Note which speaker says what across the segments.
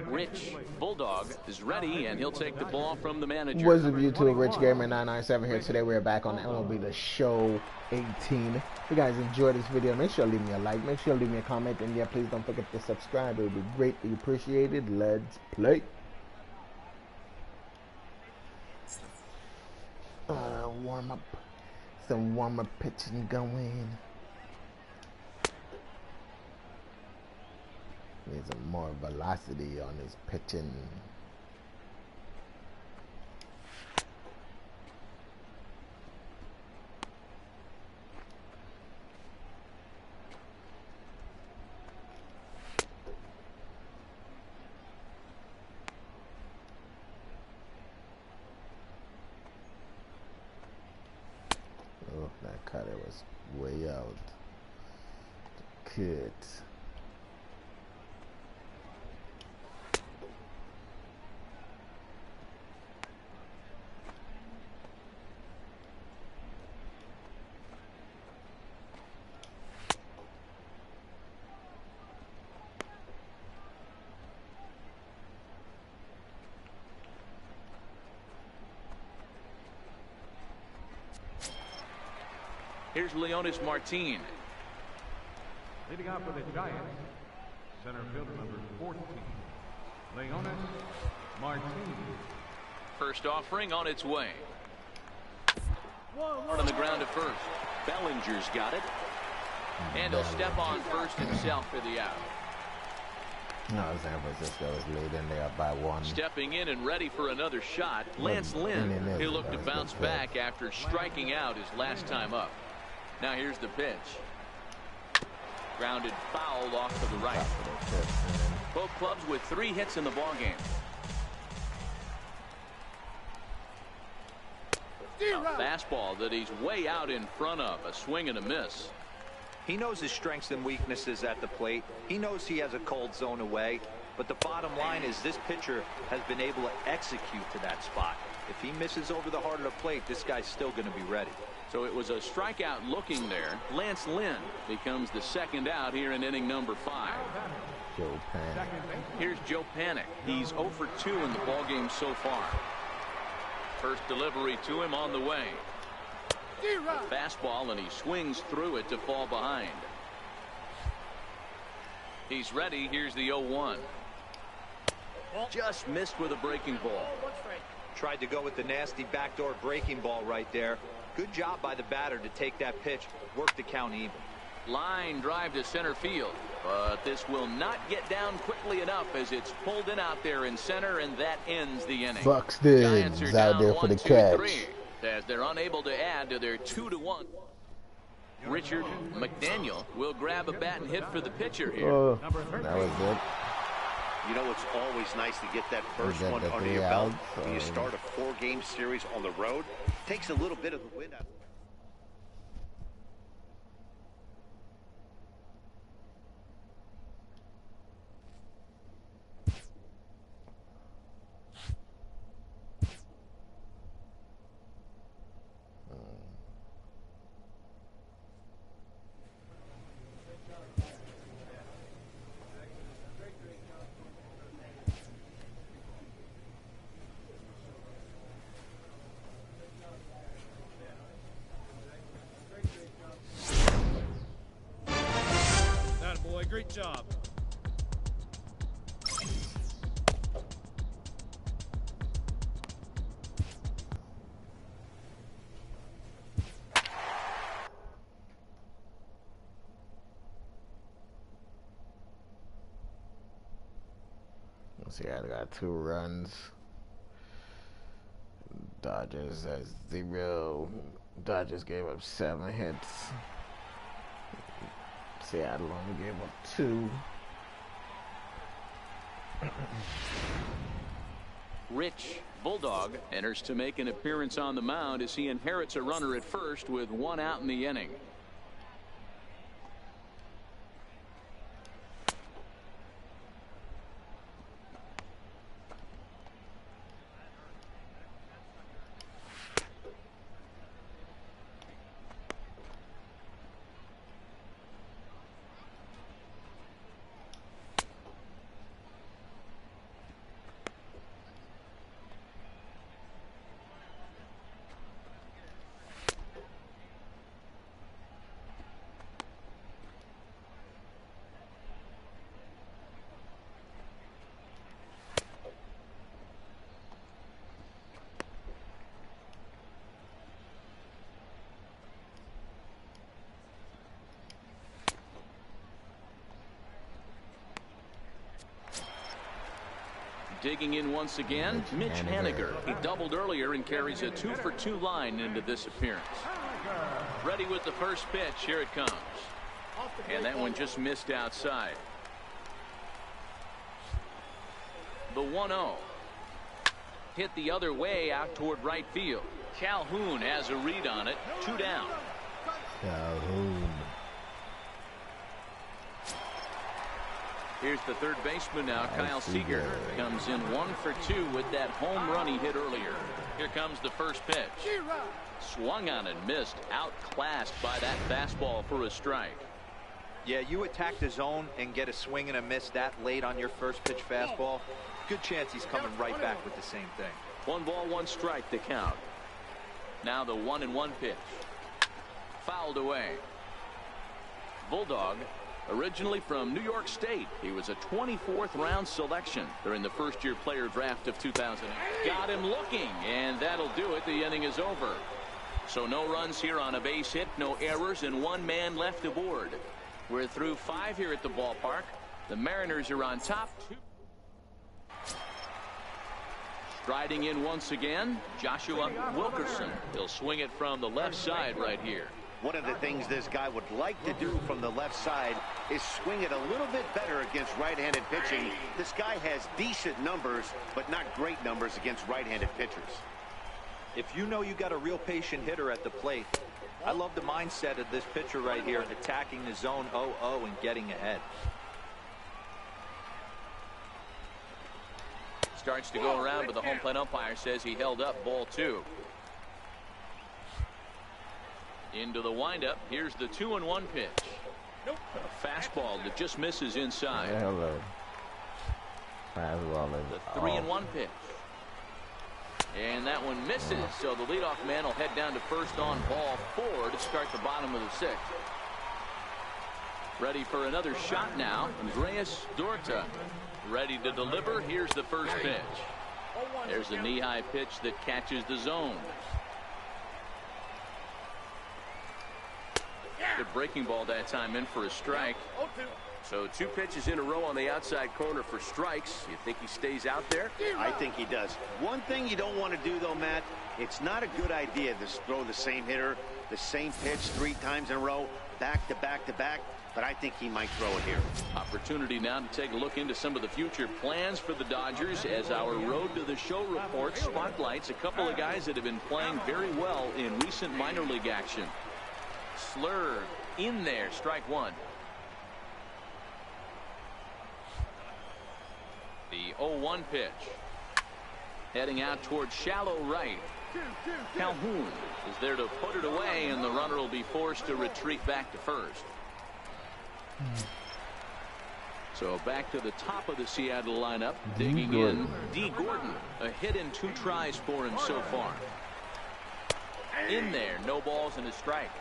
Speaker 1: Rich Bulldog is ready, and he'll take the ball from the manager.
Speaker 2: What's up, YouTube? Rich Gamer 997 here. Today we're back on MLB The Show 18. If you guys enjoyed this video, make sure to leave me a like, make sure to leave me a comment, and yeah, please don't forget to subscribe. It would be greatly appreciated. Let's play. Warm up. Some warm up pitching going. Needs some more velocity on his pitching. Oh, that cutter was way out. Good.
Speaker 1: Here's Leonys Martin.
Speaker 3: Leading off for the Giants, center fielder number 14, Leonys Martin.
Speaker 1: First offering on its way. Hard on the ground at first. Bellinger's got it. And he'll step on first himself for the out.
Speaker 2: No, San Francisco is leading. They up by one.
Speaker 1: Stepping in and ready for another shot, Lance Lynn. He'll look to bounce back after striking out his last time up. Now here's the pitch. Grounded foul off to the right. Both clubs with 3 hits in the ballgame. A fastball that he's way out in front of. A swing and a miss.
Speaker 4: He knows his strengths and weaknesses at the plate. He knows he has a cold zone away. But the bottom line is this pitcher has been able to execute to that spot. If he misses over the heart of the plate, this guy's still going to be ready.
Speaker 1: So it was a strikeout looking there. Lance Lynn becomes the second out here in inning number 5.
Speaker 2: Joe Panik.
Speaker 1: Here's Joe Panik. He's 0 for 2 in the ballgame so far. First delivery to him on the way. A fastball, and he swings through it to fall behind. He's ready. Here's the 0-1. Just missed with a breaking ball.
Speaker 4: Tried to go with the nasty backdoor breaking ball right there. Good job by the batter to take that pitch, work the count even.
Speaker 1: Line drive to center field, but this will not get down quickly enough as it's pulled in out there in center, and that ends the inning.
Speaker 2: Buxton's out there for the catch.
Speaker 1: As they're unable to add to their 2-1. Richard McDaniel will grab a bat and hit for the pitcher here.
Speaker 2: Oh, that was good.
Speaker 5: You know, it's always nice to get that first one under your belt. When you start a 4-game series on the road, takes a little bit of the wind out.
Speaker 6: Great job.
Speaker 2: Let's see, I got 2 runs. Dodgers at 0. Dodgers gave up 7 hits. Seattle only gave up 2.
Speaker 1: Rich Bulldog enters to make an appearance on the mound as he inherits a runner at first with 1 out in the inning. digging in once again, Mitch Haniger. He doubled earlier and carries a 2-for-2 line into this appearance. Ready with the first pitch. Here it comes. And that one just missed outside. The 1-0. Hit the other way out toward right field. Calhoun has a read on it. 2 down.
Speaker 2: Calhoun.
Speaker 1: Here's the third baseman now, Kyle Seager. Comes in 1 for 2 with that home run he hit earlier. Here comes the first pitch. Swung on and missed. Outclassed by that fastball for a strike.
Speaker 4: Yeah, you attack the zone and get a swing and a miss that late on your first pitch fastball. Good chance he's coming right back with the same thing.
Speaker 1: 1 ball, 1 strike to count. Now the 1-1 pitch. Fouled away. Bulldog, originally from New York State. He was a 24th round selection during the first-year player draft of 2008. Got him looking, and that'll do it. The inning is over. So no runs here on a base hit, no errors, and 1 man left aboard. We're through 5 here at the ballpark. The Mariners are on top. Striding in once again, Joshua Wilkerson. He'll swing it from the left side right here.
Speaker 5: One of the things this guy would like to do from the left side is swing it a little bit better against right-handed pitching. This guy has decent numbers, but not great numbers against right-handed pitchers.
Speaker 4: If you know you got a real patient hitter at the plate, I love the mindset of this pitcher right here, attacking the zone 0-0 and getting ahead.
Speaker 1: Starts to go around, but the home plate umpire says he held up ball 2. Into the windup. Here's the 2-1 pitch. A fastball that just misses inside. The 3-1 pitch. And that one misses. So the leadoff man will head down to first on ball 4 to start the bottom of the 6th. Ready for another shot now. Andreas Dorta ready to deliver. Here's the first pitch. There's a knee-high pitch that catches the zone. Good breaking ball that time, in for a strike.
Speaker 7: So 2 pitches in a row on the outside corner for strikes. You think he stays out there?
Speaker 5: I think he does. One thing you don't want to do, though, Matt, it's not a good idea to throw the same hitter, the same pitch 3 times in a row, back to back to back. But I think he might throw it here.
Speaker 1: Opportunity now to take a look into some of the future plans for the Dodgers as our Road to the Show report spotlights a couple of guys that have been playing very well in recent minor league action. Slurve in there, strike 1. The 0-1 pitch. Heading out towards shallow right. Calhoun is there to put it away, and the runner will be forced to retreat back to first. So back to the top of the Seattle lineup. Digging in, D. Gordon. A hit in 2 tries for him so far. In there, no balls and a strike.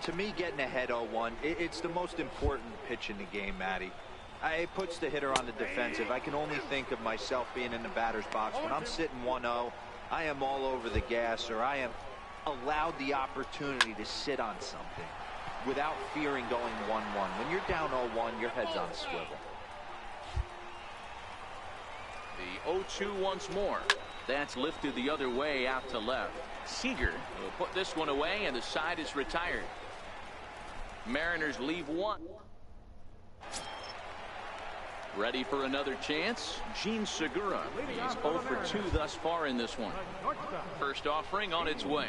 Speaker 4: To me, getting ahead 0-1, it's the most important pitch in the game, Matty. It puts the hitter on the defensive. I can only think of myself being in the batter's box. When I'm sitting 1-0, I am all over the gas, or I am allowed the opportunity to sit on something without fearing going 1-1. When you're down 0-1, your head's on a swivel.
Speaker 1: The 0-2 once more. That's lifted the other way out to left. Seager will put this one away, and the side is retired. Mariners leave 1. Ready for another chance. Gene Segura. He's 0 for 2 thus far in this one. First offering on its way.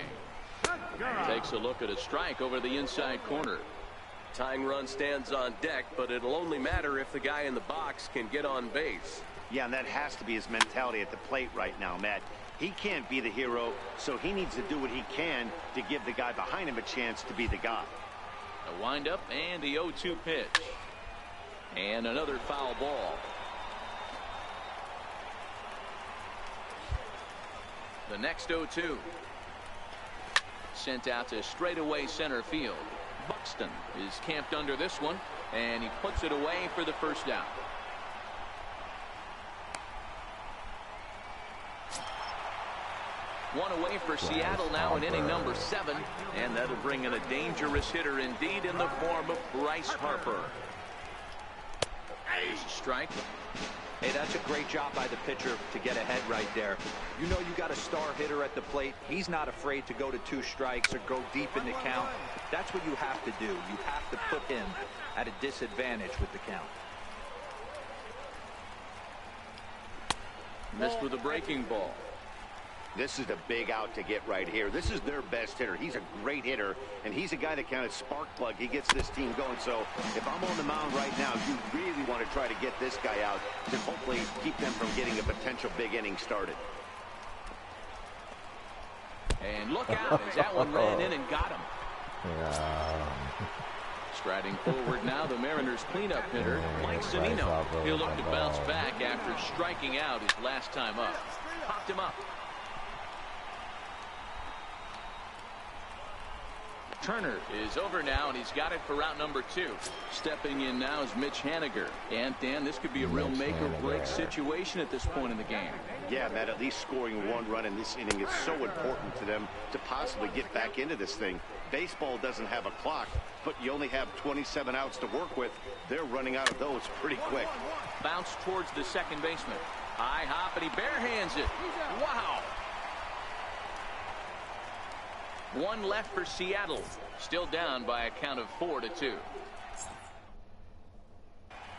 Speaker 1: Takes a look at a strike over the inside corner.
Speaker 7: Tying run stands on deck, but it'll only matter if the guy in the box can get on base.
Speaker 5: Yeah, and that has to be his mentality at the plate right now, Matt. He can't be the hero, so he needs to do what he can to give the guy behind him a chance to be the guy.
Speaker 1: A windup and the 0-2 pitch. And another foul ball. The next 0-2. Sent out to straightaway center field. Buxton is camped under this one, and he puts it away for the first out. One away for Seattle now in inning number 7, and that'll bring in a dangerous hitter indeed in the form of Bryce Harper. There's a strike.
Speaker 4: Hey, that's a great job by the pitcher to get ahead right there. You know you got a star hitter at the plate. He's not afraid to go to 2 strikes or go deep in the count. That's what you have to do. You have to put him at a disadvantage with the count.
Speaker 1: Missed with a breaking ball.
Speaker 5: This is a big out to get right here. This is their best hitter. He's a great hitter, and he's a guy that kind of spark plug. He gets this team going. So if I'm on the mound right now, you really want to try to get this guy out to hopefully keep them from getting a potential big inning started.
Speaker 1: And look out as that one ran in and got him. Striding forward now, the Mariners cleanup hitter, Mike Zunino. He'll look to bounce back after striking out his last time up. Popped him up. Turner is over now, and he's got it for route number 2. Stepping in now is Mitch Haniger. And, Dan, this could be a real make-or-break situation at this point in the game.
Speaker 5: Yeah, Matt, at least scoring 1 run in this inning is so important to them to possibly get back into this thing. Baseball doesn't have a clock, but you only have 27 outs to work with. They're running out of those pretty quick.
Speaker 1: Bounce towards the second baseman. High hop, and he barehands it. Wow. 1 left for Seattle. Still down by a count of 4-2.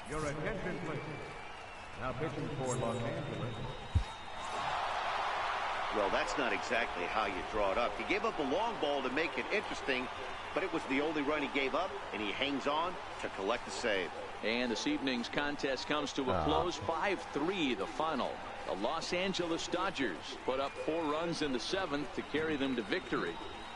Speaker 3: Your attention, please. Now pitching for Los Angeles.
Speaker 5: Well, that's not exactly how you draw it up. He gave up a long ball to make it interesting, but it was the only run he gave up, and he hangs on to collect the save.
Speaker 1: And this evening's contest comes to a close. 5-3 the final. The Los Angeles Dodgers put up 4 runs in the 7th to carry them to victory.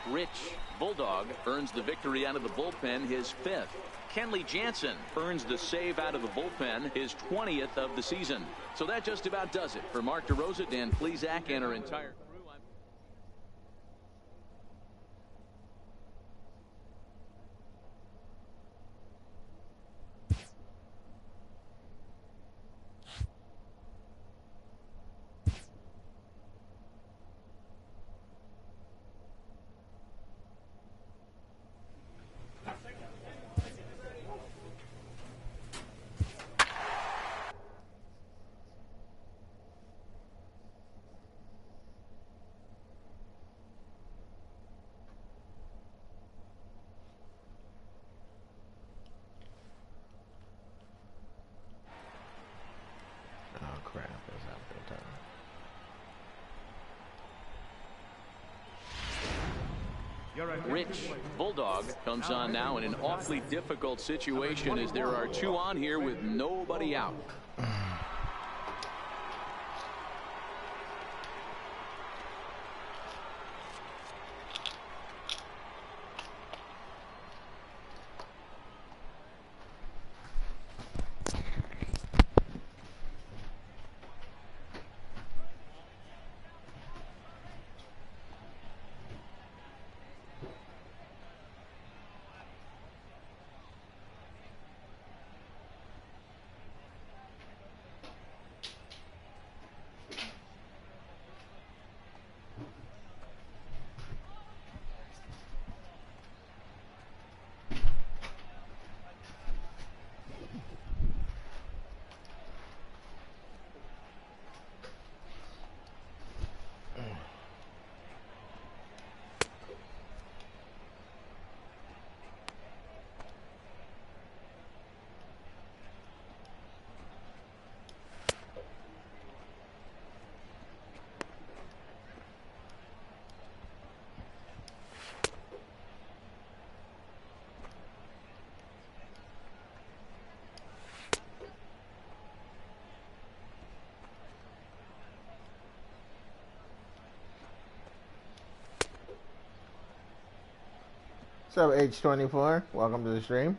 Speaker 1: Rich Bulldog earns the victory out of the bullpen, his 5th. Kenley Jansen earns the save out of the bullpen, his 20th of the season. So that just about does it. For Mark DeRosa, Dan Plesac, and our entire crew. Rich Bulldog comes on now in an awfully difficult situation as there are 2 on here with nobody out.
Speaker 2: What's up, H24? Welcome to the stream.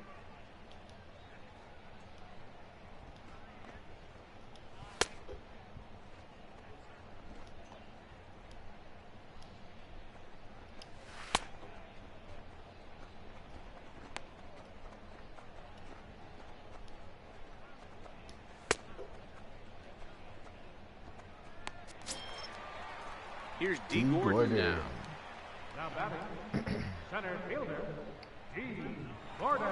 Speaker 1: Here's D. Gordon now.
Speaker 3: Now batting, center fielder, D. Gordon.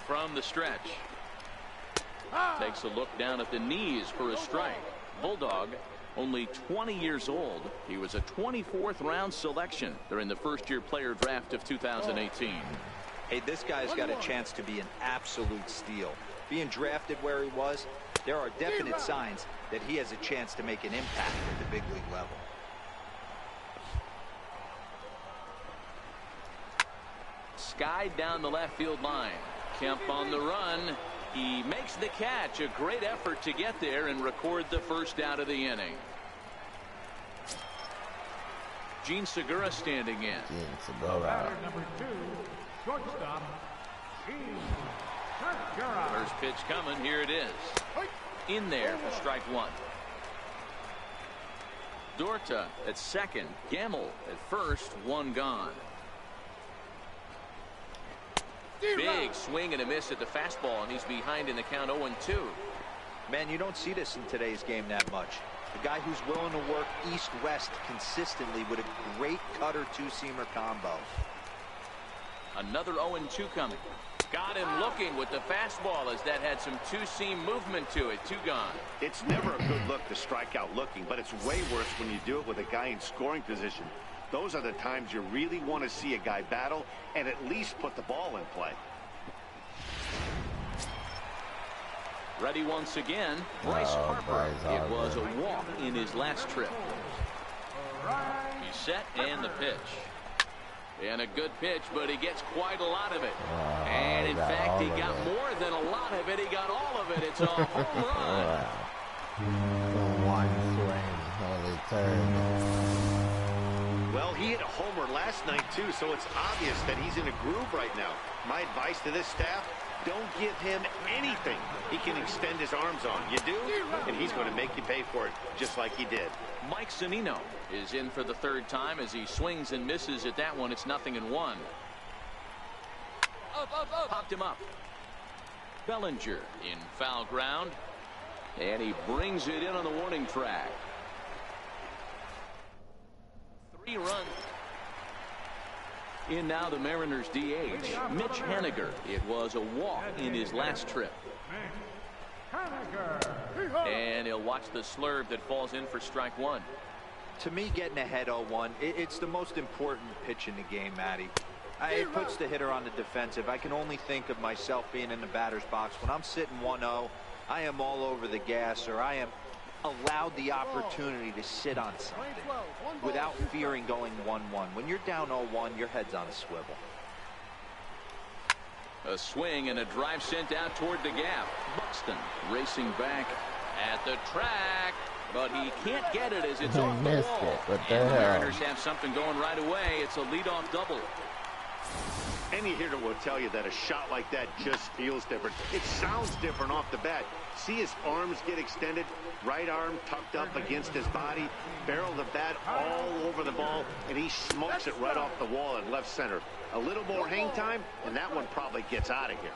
Speaker 1: From the stretch. Takes a look down at the knees for a strike. Bulldog, only 20 years old. He was a 24th round selection during the first-year player draft of 2018.
Speaker 4: Hey, this guy's got a chance to be an absolute steal. Being drafted where he was, there are definite signs that he has a chance to make an impact at the big league level.
Speaker 1: Skied down the left field line. Kemp on the run. He makes the catch. A great effort to get there and record the first out of the inning. Gene Segura standing in.
Speaker 2: Gene Segura.
Speaker 3: Batter number 2, shortstop, Gene Segura.
Speaker 1: First pitch coming. Here it is. In there for strike one. Dorta at second. Gamble at first. One gone. Big swing and a miss at the fastball, and he's behind in the count 0-2.
Speaker 4: Man, you don't see this in today's game that much. A guy who's willing to work east-west consistently with a great cutter two-seamer combo.
Speaker 1: Another 0-2 coming. Got him looking with the fastball as that had some two-seam movement to it. Two gone.
Speaker 5: It's never a good look to strike out looking, but it's way worse when you do it with a guy in scoring position. Those are the times you really want to see a guy battle and at least put the ball in play.
Speaker 1: Ready once again, Bryce Harper. It was a walk in his last trip. He's set and the pitch. And a good pitch, but he gets quite a lot of it. And in fact, he got more than a lot of it. He got all of it. It's a home run.
Speaker 2: One swing. Holy turd.
Speaker 5: Well, he hit a homer last night, too, so it's obvious that he's in a groove right now. My advice to this staff, don't give him anything he can extend his arms on. You do, and he's going to make you pay for it, just like he did.
Speaker 1: Mike Zunino is in for the third time as he swings and misses at that one. It's 0-1. Popped him up. Bellinger in foul ground, and he brings it in on the warning track. 3 runs. In now the Mariners DH, Mitch Haniger. It was a walk in his last trip. And he'll watch the slurve that falls in for strike one.
Speaker 4: To me, getting ahead 0-1, it's the most important pitch in the game, Matty. It puts the hitter on the defensive. I can only think of myself being in the batter's box. When I'm sitting 1-0, I am all over the gas, or I am allowed the opportunity to sit on something without fearing going 1-1. When you're down 0-1, your head's on a swivel.
Speaker 1: A swing and a drive sent out toward the gap. Buxton racing back at the track, but he can't get it as it's off the wall. And the Mariners have something going right away. It's a leadoff double.
Speaker 5: Any hitter will tell you that a shot like that just feels different. It sounds different off the bat. See his arms get extended, right arm tucked up against his body, barrel the bat all over the ball, and he smokes it right off the wall in left center. A little more hang time, and that one probably gets out of here.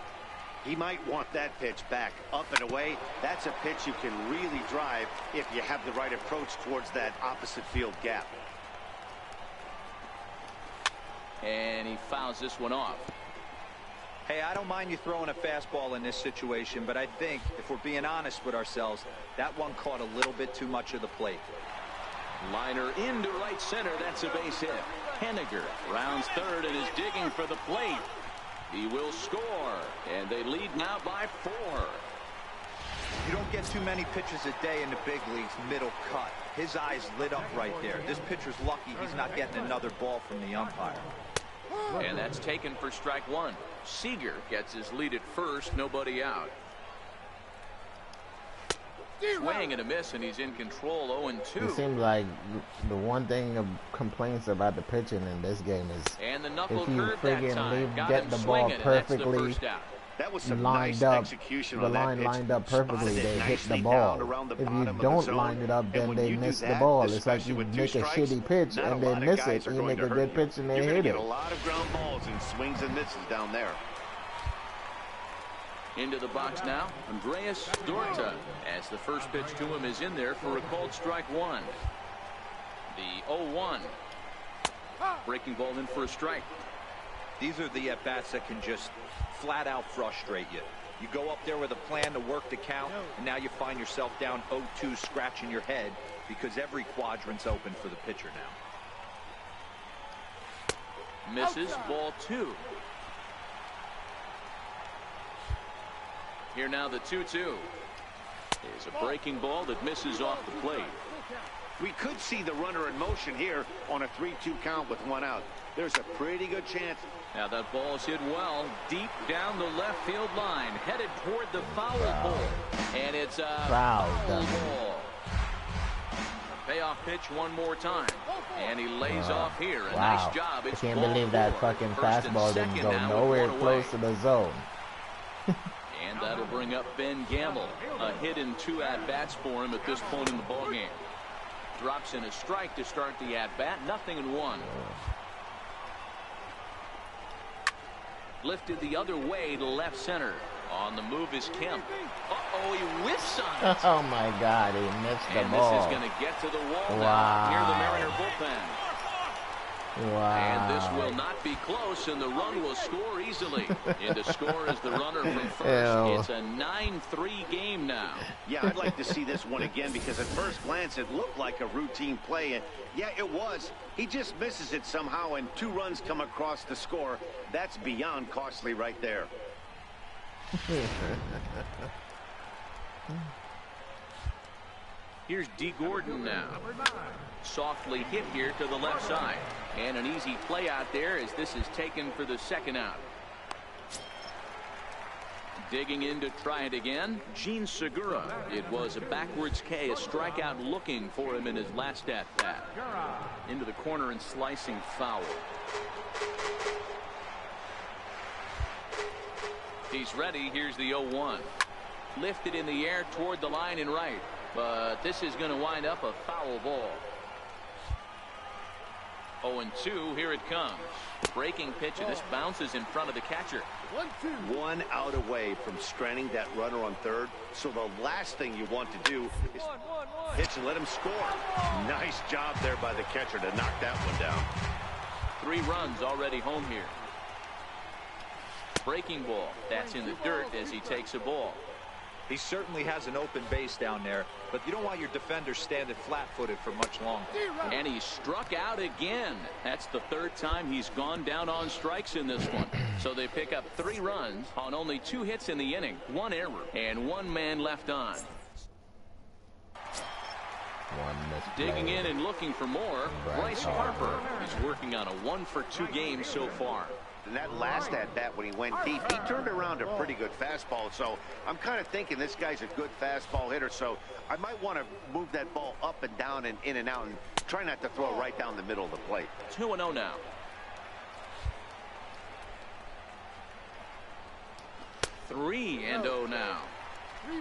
Speaker 5: He might want that pitch back, up and away. That's a pitch you can really drive if you have the right approach towards that opposite field gap.
Speaker 1: And he fouls this one off.
Speaker 4: Hey, I don't mind you throwing a fastball in this situation, but I think, if we're being honest with ourselves, that one caught a little bit too much of the plate.
Speaker 1: Liner into right center. That's a base hit. Haniger rounds third and is digging for the plate. He will score, and they lead now by 4.
Speaker 4: You don't get too many pitches a day in the big leagues middle cut. His eyes lit up right there. This pitcher's lucky he's not getting another ball from the umpire.
Speaker 1: And that's taken for strike one. Seager gets his lead at first, nobody out. Swing and a miss, and he's in control. 0-2.
Speaker 2: It seems like the one thing of complaints about the pitching in this game is
Speaker 1: and the knuckle
Speaker 2: if you
Speaker 1: curve that time.
Speaker 2: get the ball perfectly
Speaker 5: that was some
Speaker 2: lined
Speaker 5: nice
Speaker 2: up,
Speaker 5: execution
Speaker 2: the
Speaker 5: on that
Speaker 2: line
Speaker 5: pitch.
Speaker 2: lined up perfectly, they hit the ball. If you don't line it up, then they miss the ball. It's like you make a shitty pitch and they miss it, and you make a good pitch and they hit it.
Speaker 5: A lot of ground balls and swings and misses down there.
Speaker 1: Into the box now, Andreas Dorta, as the first pitch to him is in there for a called strike one. The 0-1. Breaking ball in for a strike.
Speaker 4: These are the at-bats that can just flat out frustrate you. You go up there with a plan to work the count, and now you find yourself down 0-2 scratching your head because every quadrant's open for the pitcher now.
Speaker 1: Misses, ball 2. Here now the 2-2. Is a breaking ball that misses off the plate.
Speaker 5: We could see the runner in motion here on a 3-2 count with 1 out. There's a pretty good chance.
Speaker 1: Now that ball's hit well, deep down the left field line, headed toward the foul pole. And it's a foul ball. Payoff pitch one more time. And he lays off here. A nice job.
Speaker 2: I can't believe that fucking fastball didn't go nowhere close to the zone.
Speaker 1: And that'll bring up Ben Gamble. A hit and 2 at-bats for him at this point in the ballgame. Drops in a strike to start the at-bat. 0-1. Lifted the other way to left center. On the move is Kemp. Uh-oh, he whiffs on it.
Speaker 2: Oh, my God, he missed the ball.
Speaker 1: And this is going to get to the wall now near the Mariner bullpen.
Speaker 2: Wow.
Speaker 1: And this will not be close, and the run will score easily. In to score is the runner from first. It's a 9-3 game now.
Speaker 5: Yeah, I'd like to see this one again because at first glance it looked like a routine play. And yeah, it was. He just misses it somehow, and 2 runs come across the score. That's beyond costly right there.
Speaker 1: Here's D. Gordon now. Softly hit here to the left side. And an easy play out there as this is taken for the second out. Digging in to try it again, Gene Segura. It was a backwards K, a strikeout looking for him in his last at-bat. Into the corner and slicing foul. He's ready. Here's the 0-1. Lifted in the air toward the line and right. But this is going to wind up a foul ball. 0-2. Here it comes. Breaking pitch, and this bounces in front of the catcher.
Speaker 5: 1 out away from stranding that runner on third. So the last thing you want to do is pitch and let him score. Nice job there by the catcher to knock that one down.
Speaker 1: 3 runs already home here. Breaking ball. That's in the dirt as he takes a ball.
Speaker 4: He certainly has an open base down there, but you don't want your defender standing flat-footed for much longer.
Speaker 1: And he struck out again. That's the 3rd time he's gone down on strikes in this one. So they pick up 3 runs on only 2 hits in the inning, 1 error, and 1 man left on. Digging in and looking for more, Bryce Harper. He's working on a 1-for-2 game so far.
Speaker 5: And that last at-bat when he went deep, he turned around a pretty good fastball. So I'm kind of thinking this guy's a good fastball hitter. So I might want to move that ball up and down and in and out and try not to throw it right down the middle of the plate.
Speaker 1: 2-0 now. Three and 0 now.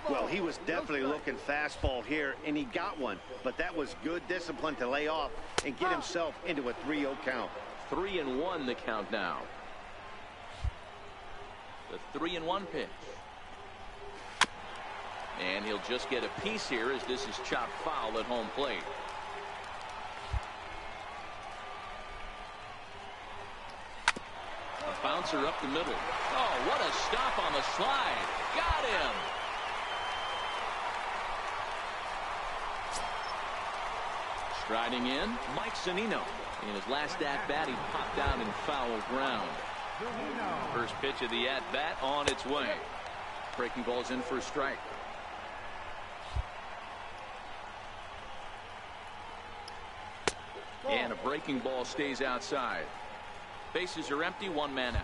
Speaker 5: Well, he was definitely looking fastball here, and he got one. But that was good discipline to lay off and get himself into a 3-0 count.
Speaker 1: 3-1 the count now. The 3-1 pitch. And he'll just get a piece here as this is chopped foul at home plate. A bouncer up the middle. Oh, what a stop on the slide. Got him. Striding in, Mike Zunino. In his last at-bat, he popped out in foul ground. First pitch of the at-bat on its way. Breaking ball's in for a strike. And a breaking ball stays outside. Bases are empty, 1 man out.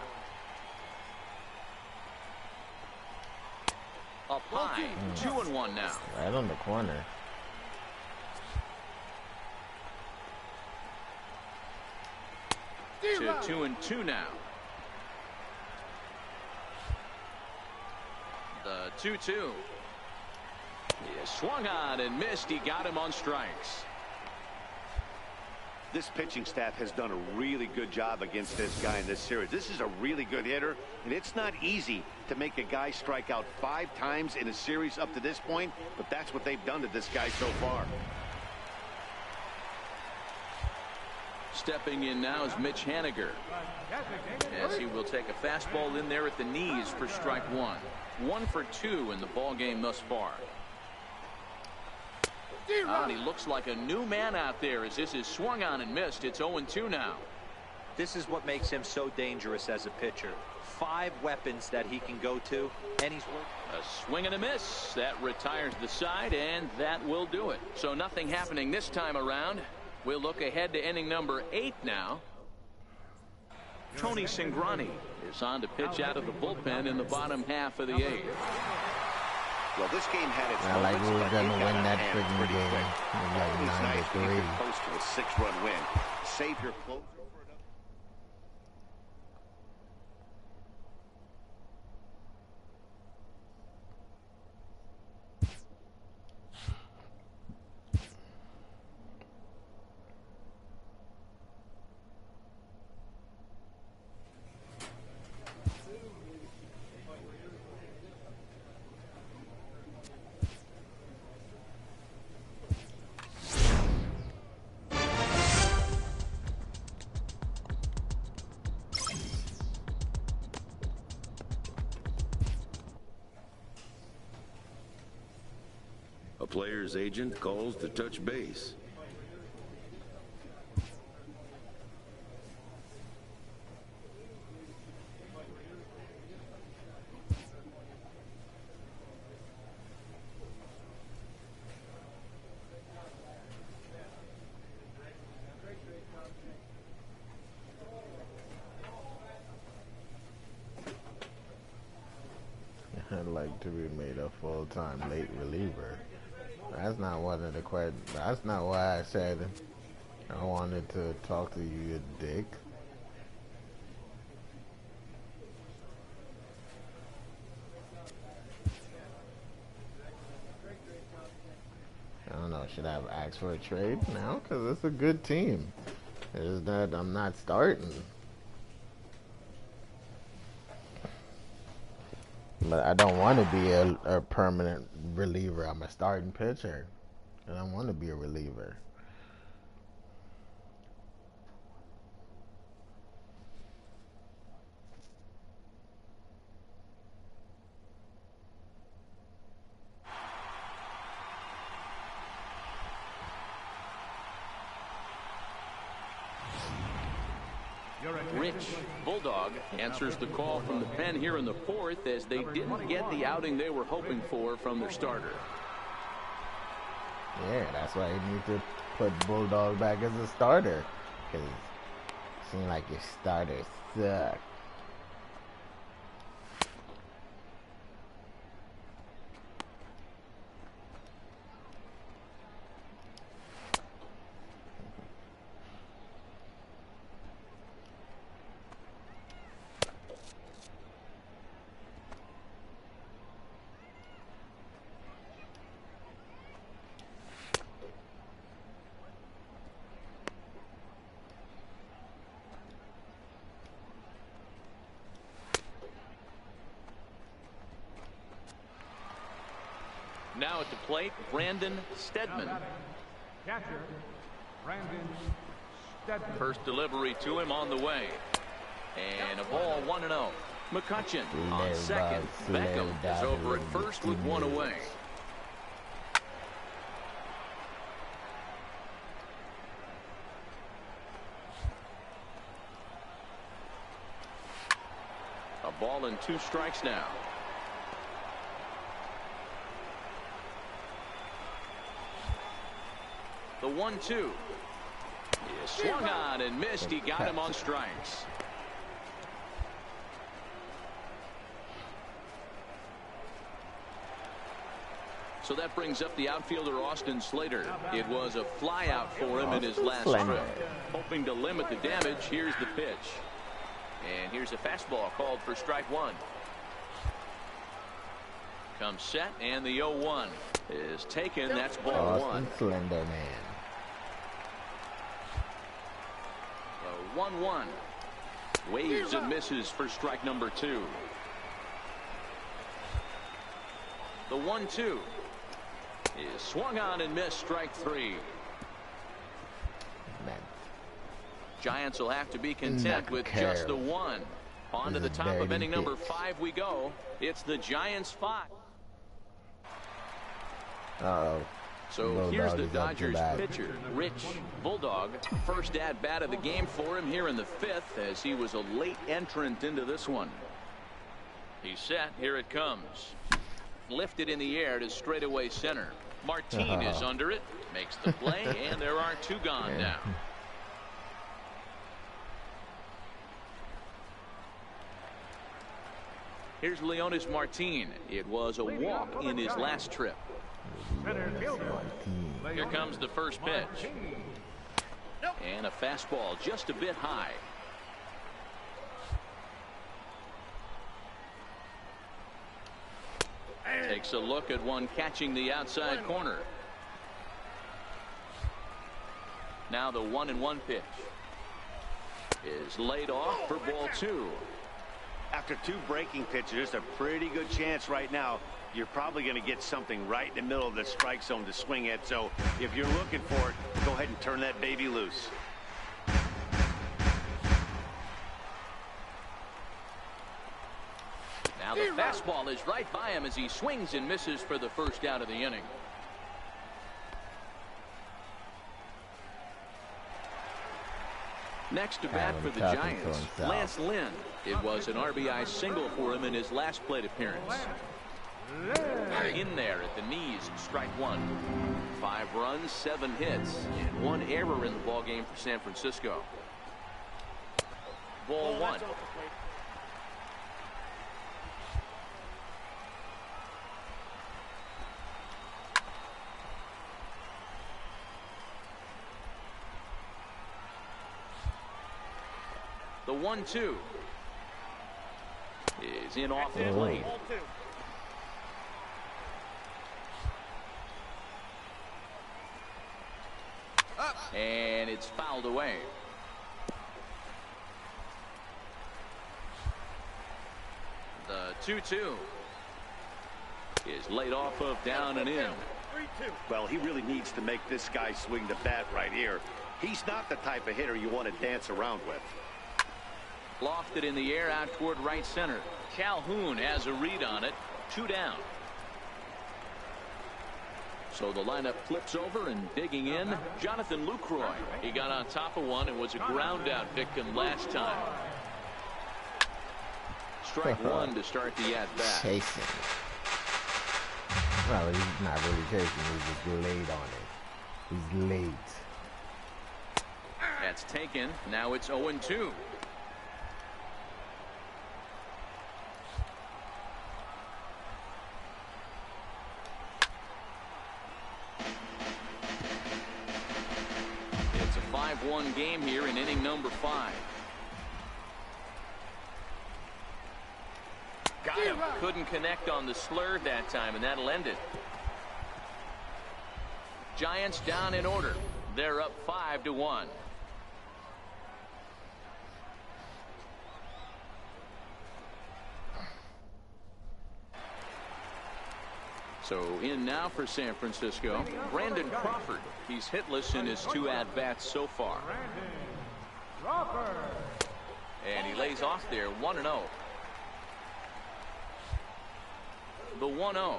Speaker 1: Up high, 2-1 now.
Speaker 2: Right on the corner.
Speaker 1: To 2-2 now. The 2-2. He swung on and missed. He got him on strikes.
Speaker 5: This pitching staff has done a really good job against this guy in this series. This is a really good hitter, and it's not easy to make a guy strike out 5 times in a series up to this point, but that's what they've done to this guy so far.
Speaker 1: Stepping in now is Mitch Haniger, as he will take a fastball in there at the knees for strike 1. 1 for 2 in the ball game thus far. And he looks like a new man out there as this is swung on and missed. It's 0-2 now.
Speaker 4: This is what makes him so dangerous as a pitcher. 5 weapons that he can go to, and he's working.
Speaker 1: A swing and a miss. That retires the side, and that will do it. So nothing happening this time around. We'll look ahead to inning number 8 now. Tony Cingrani is on to pitch out of the bullpen in the bottom half of the 8th.
Speaker 5: Well, this game had its
Speaker 2: I like
Speaker 5: moments,
Speaker 2: we were
Speaker 5: but
Speaker 2: going
Speaker 5: it
Speaker 2: to
Speaker 5: got
Speaker 2: win
Speaker 5: out
Speaker 2: that
Speaker 5: of hand
Speaker 2: freaking
Speaker 5: pretty
Speaker 2: game.
Speaker 5: quick.
Speaker 2: It was like
Speaker 5: It's nice when you
Speaker 2: 9-3.
Speaker 5: get close to a 6-run win. Save your close.
Speaker 8: A player's agent calls to touch base.
Speaker 2: I'd like to be made a full-time late reliever. That's not one of the questions. That's not why I said I wanted to talk to you, you dick. I don't know. Should I have asked for a trade now? Because it's a good team. It's that I'm not starting. But I don't want to be a permanent reliever. I'm a starting pitcher. I don't want to be a reliever.
Speaker 1: Rich Bulldog answers the call from the pen here in the 4th as they didn't get the outing they were hoping for from their starter.
Speaker 2: Yeah, that's why you need to put Bulldog back as a starter. Because it seems like your starters suck.
Speaker 1: Now at the plate, Brandon Stedman.
Speaker 3: Catcher, Brandon Stedman.
Speaker 1: First delivery to him on the way. And a ball 1-0. McCutchen on second. Beckham is over at first with 1 away. A ball and 2 strikes now. The 1-2. He swung on and missed. He got him on strikes. So that brings up the outfielder Austin Slater. It was a fly out for him in his last trip. Hoping to limit the damage, here's the pitch. And here's a fastball called for strike 1. Comes set, and the 0-1 is taken. That's ball 1.
Speaker 2: Slender Man.
Speaker 1: The 1-1 waves and misses for strike number 2. The 1-2 is swung on and missed, strike 3.
Speaker 2: Man.
Speaker 1: Giants will have to be content with just the 1. On to the top of inning number 5 we go. It's the Giants 5. So here's the Dodgers pitcher, Rich Bulldog. First at-bat of the game for him here in the 5th, as he was a late entrant into this one. He's set. Here it comes. Lifted in the air to straightaway center. Martin is under it. Makes the play, and there are 2 gone now. Here's Leonys Martin. It was a walk in his last trip. Here comes the first pitch. And a fastball just a bit high. Takes a look at one catching the outside corner. Now the 1-1 pitch is laid off for ball 2.
Speaker 5: After 2 breaking pitches, there's a pretty good chance right now you're probably going to get something right in the middle of the strike zone to swing at. So if you're looking for it, go ahead and turn that baby loose.
Speaker 1: Now the fastball is right by him as he swings and misses for the first out of the inning. Next to bat for the Giants, Lance Lynn. It was an RBI single for him in his last plate appearance. In there at the knees, strike 1. 5 runs, 7 hits, and 1 error in the ballgame for San Francisco. Ball 1. The 1-2 is in off the plate. And it's fouled away. The 2-2 is laid off of down and in.
Speaker 5: Well, he really needs to make this guy swing the bat right here. He's not the type of hitter you want to dance around with.
Speaker 1: Lofted in the air out toward right center. Calhoun has a read on it. 2 down. So the lineup flips over, and digging in, Jonathan Lucroy. He got on top of one and was a ground out victim last time. Strike 1 to start the at bat.
Speaker 2: Chasing. Well, he's not really chasing. He's just late on it. He's late.
Speaker 1: That's taken. Now it's 0-2. It's a 5-1 game here in inning number 5. Got him. Couldn't connect on the slur that time, and that'll end it. Giants down in order. They're up 5-1. So in now for San Francisco, Brandon Crawford. He's hitless in his 2 at-bats so far. And he lays off there 1-0. The 1-0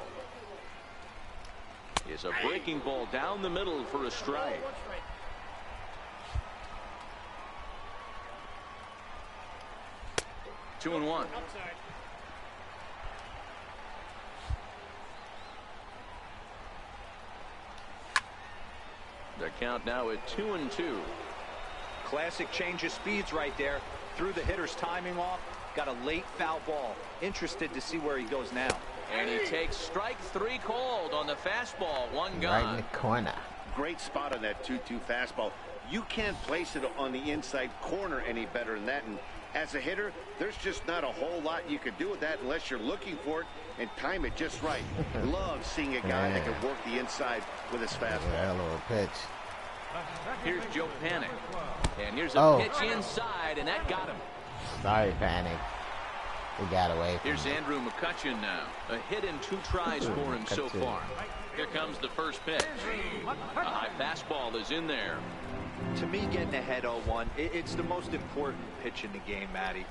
Speaker 1: is a breaking ball down the middle for a strike. Two and 1. The count now at 2-2.
Speaker 4: Classic change of speeds right there. Threw the hitter's timing off. Got a late foul ball. Interested to see where he goes now.
Speaker 1: And he takes strike 3 called on the fastball. 1 gone.
Speaker 2: Right in the corner.
Speaker 5: Great spot on that 2-2 fastball. You can't place it on the inside corner any better than that. And as a hitter, there's just not a whole lot you can do with that unless you're looking for it and time it just right. Love seeing a guy that can work the inside with his fastball.
Speaker 2: Hell of a pitch.
Speaker 1: Here's Joe Panic. And here's a pitch inside, and that got him.
Speaker 2: Sorry, Panic. He got away from
Speaker 1: Here's Andrew McCutchen now. A hit in 2 tries for him so far. Here comes the first pitch. A high fastball is in there.
Speaker 4: To me, getting ahead 0-1, it's the most important pitch in the game, Matty.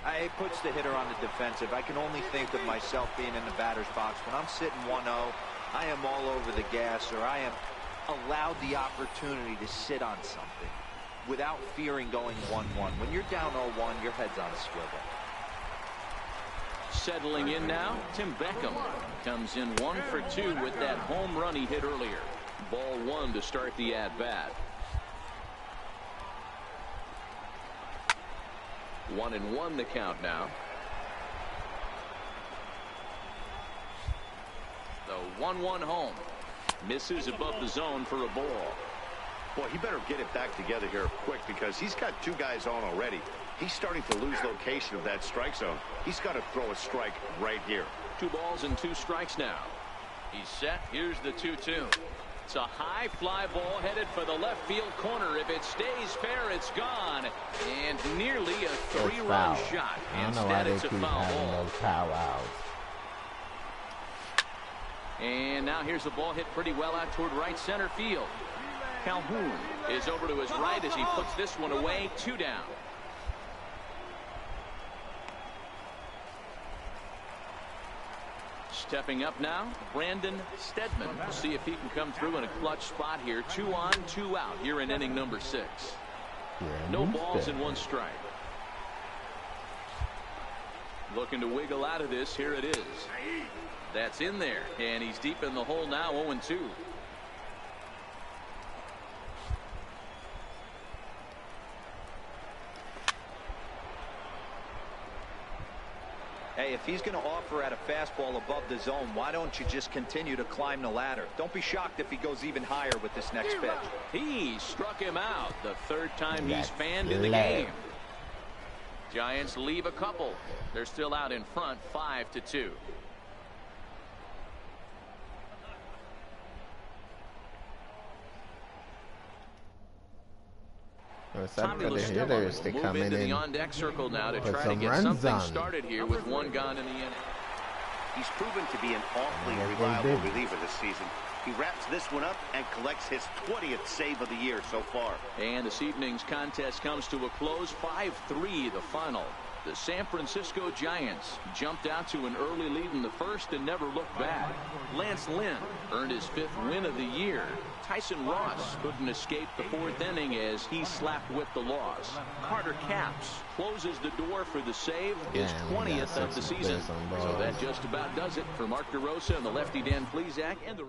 Speaker 4: It puts the hitter on the defensive. I can only think of myself being in the batter's box. When I'm sitting 1-0, I am all over the gas, or I am allowed the opportunity to sit on something without fearing going 1-1. When you're down 0-1, your head's on a swivel.
Speaker 1: Settling in now, Tim Beckham comes in 1 for 2 with that home run he hit earlier. Ball 1 to start the at-bat. 1-1 the count now. The 1-1 home. Misses above the zone for a ball.
Speaker 5: Boy, he better get it back together here quick, because he's got 2 guys on already. He's starting to lose location of that strike zone. He's got to throw a strike right here.
Speaker 1: 2 balls and 2 strikes now. He's set. Here's the 2-2. It's a high fly ball headed for the left field corner. If it stays fair, it's gone. And nearly a 3-run shot.
Speaker 2: I don't know why they keep having those powwows.
Speaker 1: And now here's the ball hit pretty well out toward right center field. Calhoun is over to his right as he puts this one away. 2 down. Stepping up now, Brandon Stedman. We'll see if he can come through in a clutch spot here. 2 on, 2 out here in inning number 6. No balls and 1 strike. Looking to wiggle out of this. Here it is. That's in there, and he's deep in the hole now. 0-2.
Speaker 4: Hey, if he's going to offer at a fastball above the zone, why don't you just continue to climb the ladder? Don't be shocked if he goes even higher with this next pitch.
Speaker 1: He struck him out the 3rd time he's fanned in the game. Giants leave a couple. They're still out in front, 5-2. Tommy Lastello will move into the on-deck circle now to try to get something started here with 1 gone in the inning.
Speaker 5: He's proven to be an awfully reliable reliever this season. He wraps this one up and collects his 20th save of the year so far.
Speaker 1: And this evening's contest comes to a close. 5-3 the final. The San Francisco Giants jumped out to an early lead in the 1st and never looked back. Lance Lynn earned his 5th win of the year. Tyson Ross couldn't escape the 4th inning as he slapped with the loss. Carter Capps closes the door for the save, his 20th of the season. So that just about does it for Mark DeRosa and the lefty Dan Plesac and the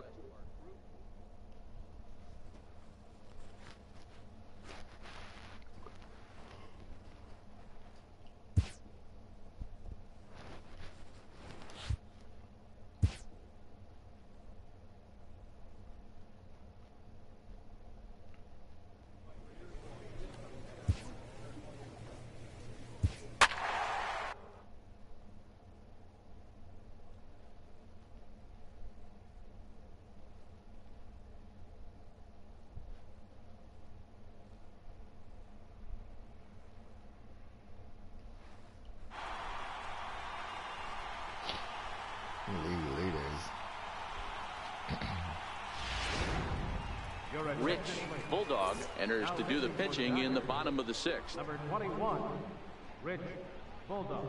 Speaker 1: Rich Bulldog enters to do the pitching in the bottom of the 6th.
Speaker 3: Number 21, Rich Bulldog.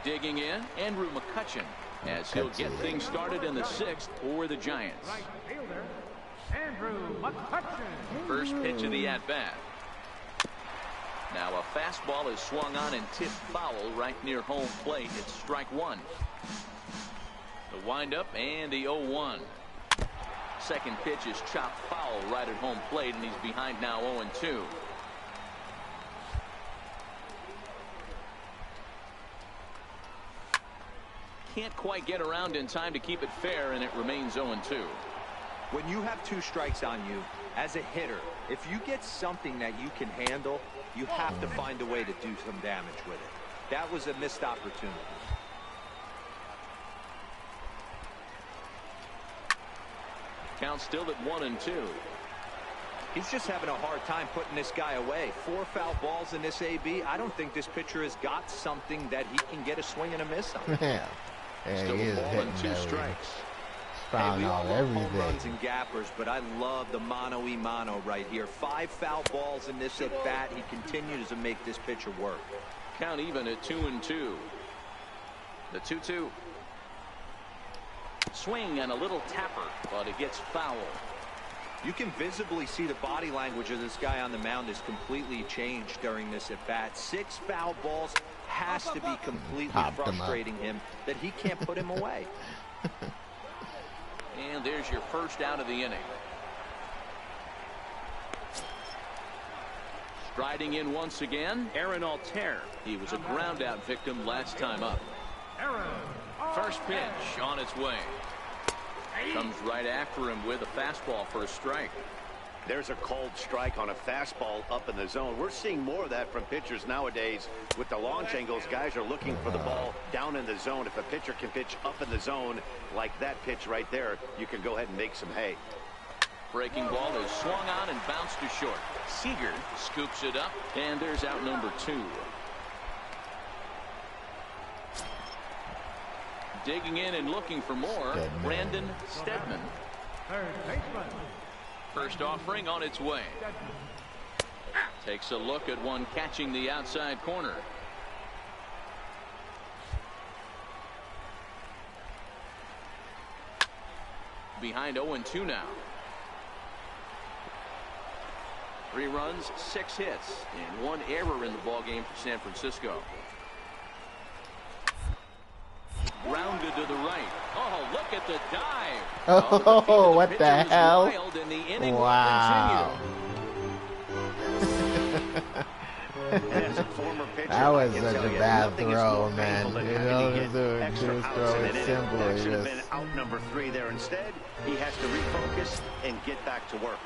Speaker 1: Digging in, Andrew McCutchen, as he'll get things started in the 6th for the Giants.
Speaker 3: Right fielder, Andrew McCutchen.
Speaker 1: First pitch of the at-bat. Now a fastball is swung on and tipped foul right near home plate. It's strike 1. The windup and the 0-1. Second pitch is chopped foul right at home plate, and he's behind now 0-2. Can't quite get around in time to keep it fair, and it remains 0-2.
Speaker 4: When you have 2 strikes on you, as a hitter, if you get something that you can handle, you have to find a way to do some damage with it. That was a missed opportunity.
Speaker 1: Count still at 1-2.
Speaker 4: He's just having a hard time putting this guy away. 4 foul balls in this AB. I don't think this pitcher has got something that he can get a swing and a miss on.
Speaker 2: Yeah,
Speaker 1: Still
Speaker 2: he
Speaker 1: a
Speaker 2: is
Speaker 1: ball
Speaker 2: hitting
Speaker 1: and 2
Speaker 2: that
Speaker 1: strikes.
Speaker 2: Fouling
Speaker 4: We all
Speaker 2: out
Speaker 4: love home runs
Speaker 2: everything.
Speaker 4: and gappers, but I love the mano-a-mano right here. 5 foul balls in this at bat. He continues to make this pitcher work.
Speaker 1: Count even at 2-2. The 2-2. Swing and a little tapper, but it gets foul.
Speaker 4: You can visibly see the body language of this guy on the mound is completely changed during this at bat. 6 foul balls has to be completely frustrating him that he can't put him away.
Speaker 1: And there's your first out of the inning. Striding in once again, Aaron Altair. He was a ground out victim last time up. First pitch on its way. Comes right after him with a fastball for a strike.
Speaker 5: There's a cold strike on a fastball up in the zone. We're seeing more of that from pitchers nowadays. With the launch angles, guys are looking for the ball down in the zone. If a pitcher can pitch up in the zone like that pitch right there, you can go ahead and make some hay.
Speaker 1: Breaking ball is swung on and bounced to short. Seager scoops it up, and there's out number 2. Digging in and looking for more, Brandon Stedman.
Speaker 3: Third baseman.
Speaker 1: First offering on its way. Takes a look at one catching the outside corner. Behind 0-2 now. 3 runs, 6 hits, and 1 error in the ballgame for San Francisco. Grounded to the right. Oh, look at the dive.
Speaker 2: Oh, what the hell?
Speaker 1: Wow.
Speaker 5: As a former pitcher,
Speaker 2: That was
Speaker 5: I can
Speaker 2: such
Speaker 5: tell
Speaker 2: a
Speaker 5: you,
Speaker 2: bad
Speaker 5: nothing is
Speaker 2: throw,
Speaker 5: more
Speaker 2: man.
Speaker 5: painful than
Speaker 2: You
Speaker 5: having
Speaker 2: know,
Speaker 5: to
Speaker 2: just
Speaker 5: get extra
Speaker 2: just
Speaker 5: outs
Speaker 2: throw
Speaker 5: in
Speaker 2: it
Speaker 5: an inning.
Speaker 2: simple.
Speaker 5: That should have
Speaker 2: Just
Speaker 5: been out number 3 there. Instead, he has to refocus and get back to work.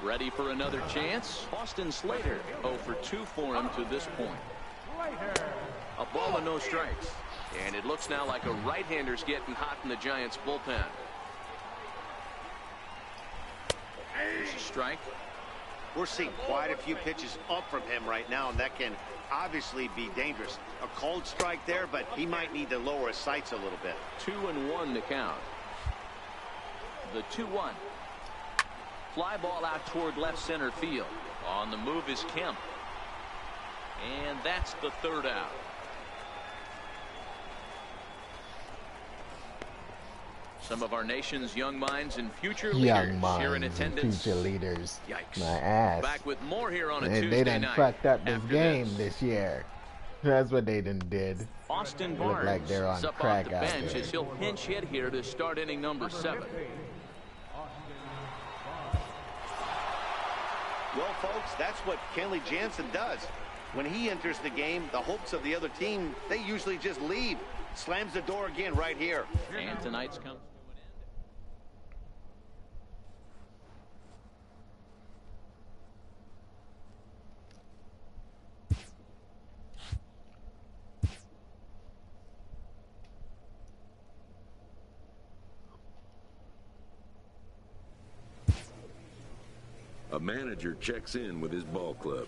Speaker 1: Ready for another chance? Austin Slater 0 for 2 for him to this point. A ball and no strikes. And it looks now like a right-hander's getting hot in the Giants bullpen. There's a strike.
Speaker 5: We're seeing quite a few pitches up from him right now, and that can obviously be dangerous. A cold strike there, but he might need to lower his sights a little bit.
Speaker 1: 2-1 to count. The 2-1. Fly ball out toward left center field. On the move is Kemp. And that's the 3rd out. Some of our nation's young minds and future leaders here in attendance.
Speaker 2: Future leaders.
Speaker 1: Yikes.
Speaker 2: My ass.
Speaker 1: Back with more here on a
Speaker 2: They
Speaker 1: Tuesday
Speaker 2: done
Speaker 1: night.
Speaker 2: fucked up this
Speaker 1: After
Speaker 2: game this year. That's what they done did.
Speaker 1: Austin
Speaker 2: Look
Speaker 1: Barnes
Speaker 2: like they're on
Speaker 1: is up
Speaker 2: crack
Speaker 1: off the
Speaker 2: out
Speaker 1: bench
Speaker 2: there.
Speaker 1: as he'll pinch hit here to start inning number 7.
Speaker 5: Well, folks, that's what Kenley Jansen does. When he enters the game, the hopes of the other team, they usually just leave. Slams the door again right here.
Speaker 1: And tonight's comes to an end.
Speaker 8: A manager checks in with his ball club.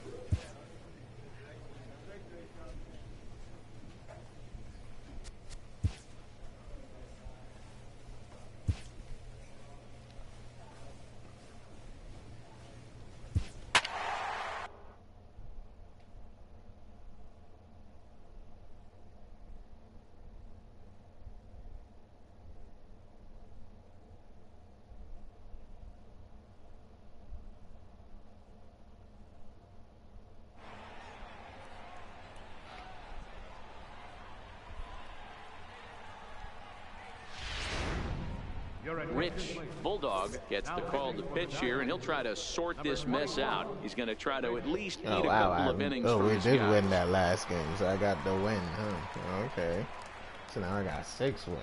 Speaker 1: Rich Bulldog gets the call to pitch here, and he'll try to sort this mess out. He's going to try to at least eat a couple of innings from
Speaker 2: we
Speaker 1: his
Speaker 2: did
Speaker 1: guys.
Speaker 2: win that last game, so I got the win, huh? Okay. So now I got 6 wins.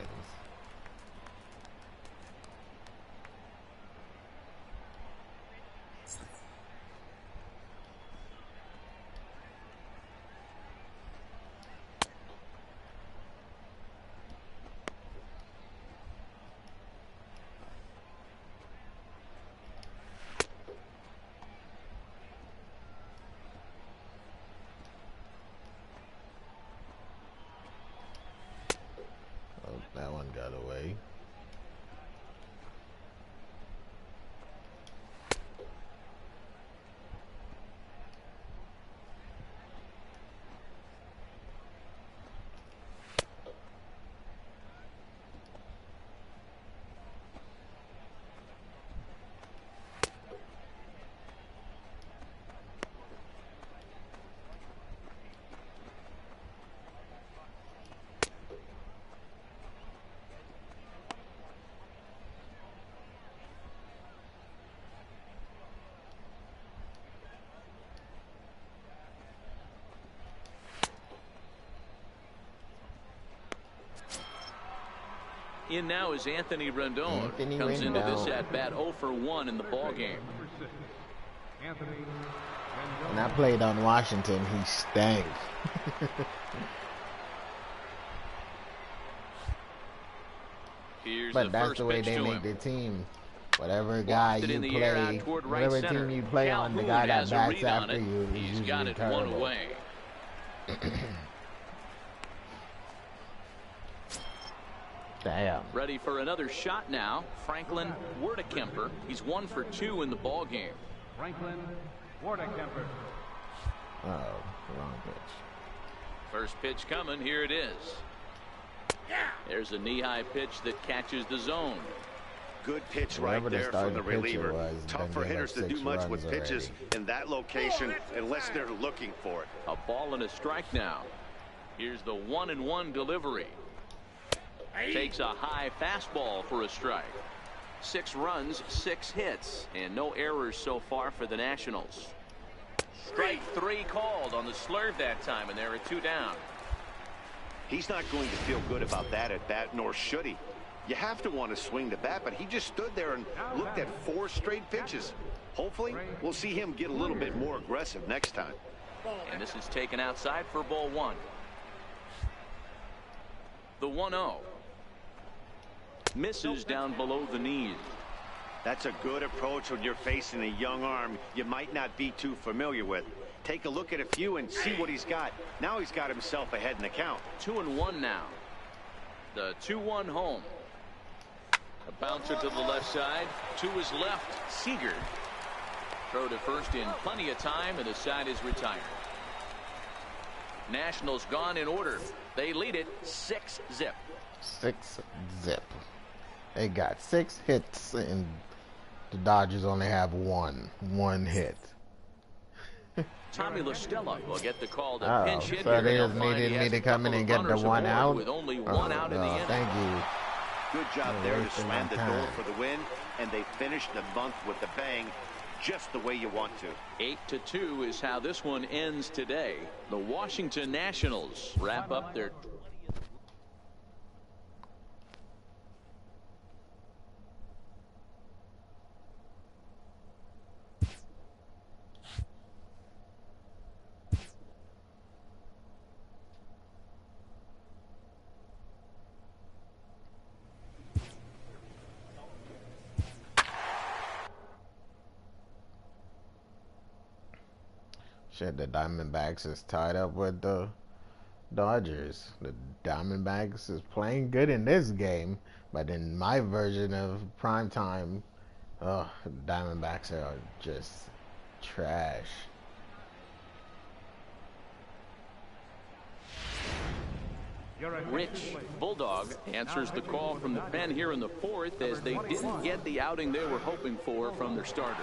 Speaker 1: In now is Anthony Rendon.
Speaker 2: Anthony
Speaker 1: Comes into
Speaker 2: Rendon.
Speaker 1: this at bat 0 for 1 in the ball game.
Speaker 3: Anthony
Speaker 2: When I played on Washington, he stank.
Speaker 1: Here's
Speaker 2: But
Speaker 1: the
Speaker 2: that's
Speaker 1: first
Speaker 2: the way
Speaker 1: pitch
Speaker 2: they
Speaker 1: to
Speaker 2: make
Speaker 1: him.
Speaker 2: the team. Whatever guy
Speaker 1: Lofted in
Speaker 2: you
Speaker 1: the air
Speaker 2: play,
Speaker 1: out toward right
Speaker 2: whatever
Speaker 1: center.
Speaker 2: team you play on, the
Speaker 1: Calhoun
Speaker 2: guy that
Speaker 1: has a
Speaker 2: bats
Speaker 1: read on
Speaker 2: after
Speaker 1: it.
Speaker 2: you is
Speaker 1: He's
Speaker 2: usually
Speaker 1: got it one
Speaker 2: terrible.
Speaker 1: away.
Speaker 2: Damn.
Speaker 1: Ready for another shot now. Franklin Werdekemper. He's 1 for 2 in the ball game.
Speaker 3: Franklin Wardekemper.
Speaker 2: Oh, wrong pitch.
Speaker 1: First pitch coming. Here it is. There's a knee-high pitch that catches the zone.
Speaker 5: Good pitch
Speaker 2: Whoever
Speaker 5: right
Speaker 2: the
Speaker 5: there from
Speaker 2: starting
Speaker 5: the
Speaker 2: pitcher
Speaker 5: reliever.
Speaker 2: was,
Speaker 5: Tough
Speaker 2: then
Speaker 5: for
Speaker 2: gave up
Speaker 5: hitters to
Speaker 2: 6
Speaker 5: do much with
Speaker 2: runs
Speaker 5: pitches in that location unless they're looking for it.
Speaker 1: A ball and a strike now. Here's the 1-1 delivery. Takes a high fastball for a strike. 6 runs, 6 hits, and no errors so far for the Nationals. Strike 3 called on the slurve that time, and there are 2 down.
Speaker 5: He's not going to feel good about that at bat, nor should he. You have to want to swing the bat, but he just stood there and looked at 4 straight pitches. Hopefully, we'll see him get a little bit more aggressive next time.
Speaker 1: And this is taken outside for ball 1. The 1-0. Misses down below the knees.
Speaker 5: That's a good approach when you're facing a young arm you might not be too familiar with. Take a look at a few and see what he's got. Now he's got himself ahead in the count.
Speaker 1: 2-1 now. The 2-1 home. A bouncer to the left side. To his left, Seager. Throw to first in plenty of time, and the side is retired. Nationals gone in order. They lead it 6-0.
Speaker 2: 6-0. They got 6 hits, and the Dodgers only have one hit.
Speaker 1: Tommy La Stella will get the call to
Speaker 2: Oh,
Speaker 1: pinch hit
Speaker 2: so
Speaker 1: here.
Speaker 2: they
Speaker 1: They'll
Speaker 2: just
Speaker 1: find he
Speaker 2: needed me
Speaker 1: has
Speaker 2: to
Speaker 1: a
Speaker 2: come in
Speaker 1: couple
Speaker 2: and
Speaker 1: of
Speaker 2: get the
Speaker 1: runners
Speaker 2: 1
Speaker 1: aboard
Speaker 2: out?
Speaker 1: with only 1 out in the inning.
Speaker 2: Thank you.
Speaker 5: Good job
Speaker 2: You're
Speaker 5: there to
Speaker 2: wasting
Speaker 5: slam
Speaker 2: my
Speaker 5: the
Speaker 2: time.
Speaker 5: door for the win, and they finished the month with a bang, just the way you want to.
Speaker 1: 8-2 is how this one ends today. The Washington Nationals wrap up their
Speaker 2: Shit, the Diamondbacks is tied up with the Dodgers. The Diamondbacks is playing good in this game, but in my version of prime time, the Diamondbacks are just trash.
Speaker 1: Rich Bulldog answers the call from the pen here in the 4th as they didn't get the outing they were hoping for from their starter.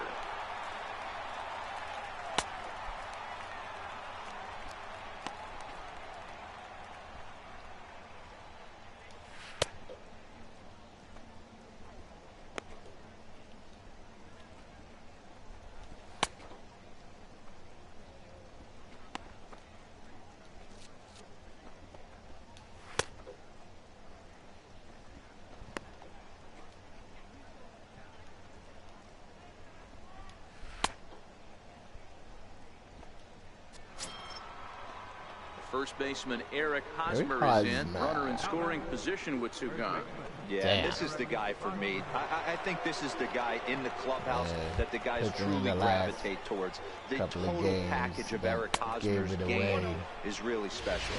Speaker 1: First baseman Eric Hosmer is in. Runner in scoring position with 2 gone.
Speaker 4: Yeah,
Speaker 2: Damn.
Speaker 4: this is the guy for me. I think this is the guy in the clubhouse that the guys
Speaker 2: pitching in
Speaker 4: truly
Speaker 2: the last
Speaker 4: gravitate towards. The
Speaker 2: couple of
Speaker 4: total
Speaker 2: games
Speaker 4: package of
Speaker 2: that
Speaker 4: Eric
Speaker 2: gave
Speaker 4: Hosmer's
Speaker 2: it
Speaker 4: game
Speaker 2: away.
Speaker 4: is really special.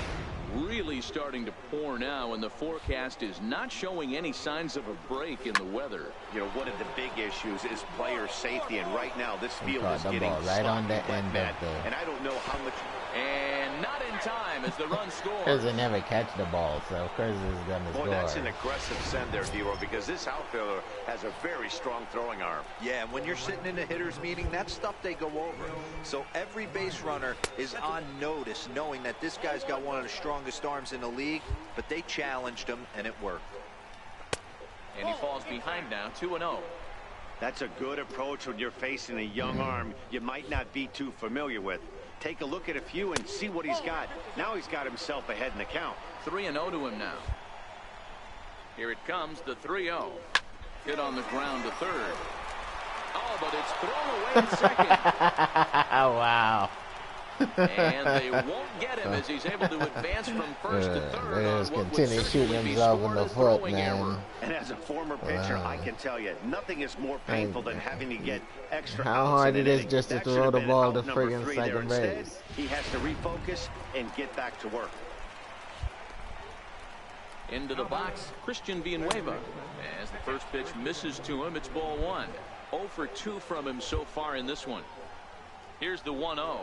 Speaker 1: Really starting to pour now, and the forecast is not showing any signs of a break in the weather.
Speaker 5: You know, one of the big issues is player safety, and right now this field
Speaker 2: caught
Speaker 5: is
Speaker 2: the
Speaker 5: getting
Speaker 2: ball right on the
Speaker 5: sloppy,
Speaker 2: end of
Speaker 5: man.
Speaker 2: the-
Speaker 5: And I don't know how much.
Speaker 1: And not in time as the run scores.
Speaker 2: Because they never catch the ball, so of course it's going to
Speaker 5: Boy,
Speaker 2: score.
Speaker 5: that's an aggressive send there, D-Roy, because this outfielder has a very strong throwing arm.
Speaker 4: Yeah, and when you're sitting in a hitter's meeting, that's stuff they go over. So every base runner is on notice, knowing that this guy's got one of the strongest arms in the league, but they challenged him, and it worked.
Speaker 1: And he falls behind now, 2-0.
Speaker 5: That's a good approach when you're facing a young arm you might not be too familiar with. Take a look at a few and see what he's got. Now he's got himself ahead in the count.
Speaker 1: 3-0 to him now. Here it comes, the 3-0. Hit on the ground to third. Oh, but it's thrown away at second.
Speaker 2: Wow.
Speaker 1: And they won't get him as he's able to advance from first to third.
Speaker 2: They just continue shooting himself in the foot, man.
Speaker 5: And as a former pitcher, I can tell you, nothing is more painful than having to get extra.
Speaker 2: How hard it is just to throw the ball to friggin' second base.
Speaker 5: He has to refocus and get back to work.
Speaker 1: Into the box, Christian Villanueva. As the first pitch misses to him, it's ball one. 0 for 2 from him so far in this one. Here's the 1-0.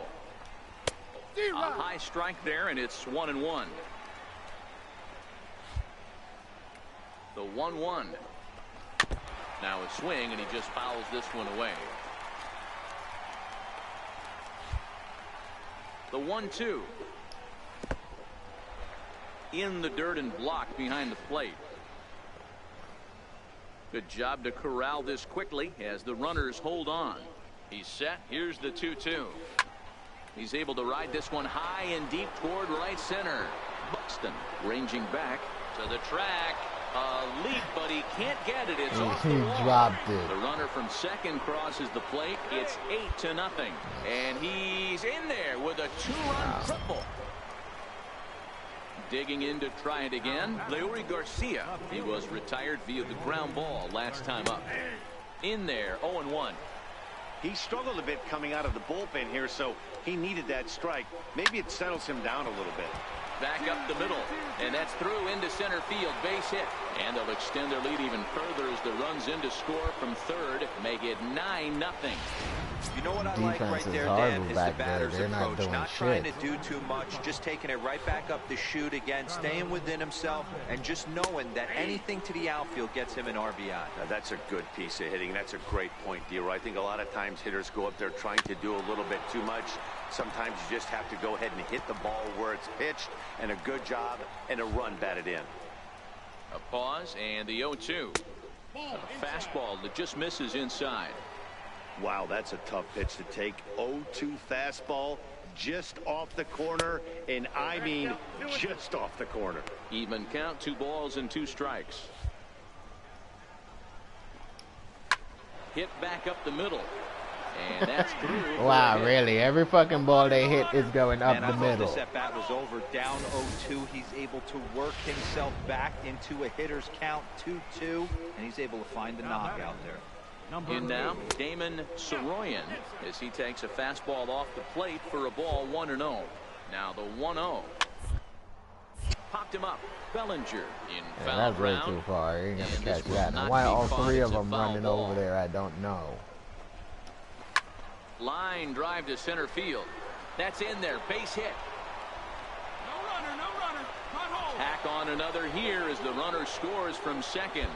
Speaker 1: A high strike there, and it's 1-1. The 1-1. Now a swing, and he just fouls this one away. The 1-2. In the dirt and blocked behind the plate. Good job to corral this quickly as the runners hold on. He's set. Here's the 2-2. He's able to ride this one high and deep toward right center. Buxton ranging back to the track. A leap, but he can't get it. It's off the wall.
Speaker 2: Dropped it.
Speaker 1: The runner from second crosses the plate. It's 8-0. And he's in there with a 2-run triple. Digging in to try it again, Leury Garcia. He was retired via the ground ball last time up. In there, 0-1.
Speaker 5: He struggled a bit coming out of the bullpen here, so he needed that strike. Maybe it settles him down a little bit.
Speaker 1: Back up the middle, and that's through into center field. Base hit. And they'll extend their lead even further as the runs in to score from third. Make it 9-0.
Speaker 4: You know what I like right there, Dan, is the batter's approach. Not trying to
Speaker 2: shit.
Speaker 4: do too much, just taking it right back up the chute again, staying within himself, and just knowing that anything to the outfield gets him an RBI.
Speaker 5: Now, that's a good piece of hitting. That's a great point, Dero. I think a lot of times hitters go up there trying to do a little bit too much. Sometimes you just have to go ahead and hit the ball where it's pitched, and a good job and a run batted in.
Speaker 1: A pause and the 0-2. A fastball that just misses inside.
Speaker 5: Wow, that's a tough pitch to take. 0-2 fastball just off the corner, and I mean just off the corner.
Speaker 1: Even count, 2 balls and 2 strikes. Hit back up the middle. And that's through.
Speaker 2: Wow, really? Every fucking ball they hit is going up the middle.
Speaker 4: This at-bat was over, down 0-2. He's able to work himself back into a hitter's count, 2-2, and he's able to find the knockout there.
Speaker 1: In now, Damon Soroyan as he takes a fastball off the plate for a ball 1-0. Now the 1-0. Popped him up. Bellinger in foul
Speaker 2: that's way
Speaker 1: ground.
Speaker 2: too far. You ain't gonna
Speaker 1: And
Speaker 2: catch
Speaker 1: this will
Speaker 2: that.
Speaker 1: not
Speaker 2: Now, why
Speaker 1: be
Speaker 2: all
Speaker 1: caught.
Speaker 2: 3 of
Speaker 1: It's a
Speaker 2: them
Speaker 1: foul
Speaker 2: running
Speaker 1: ball.
Speaker 2: over there, I don't know.
Speaker 1: Line drive to center field. That's in there. Base hit.
Speaker 6: No runner, no runner. Not home.
Speaker 1: Tack on another here as the runner scores from second.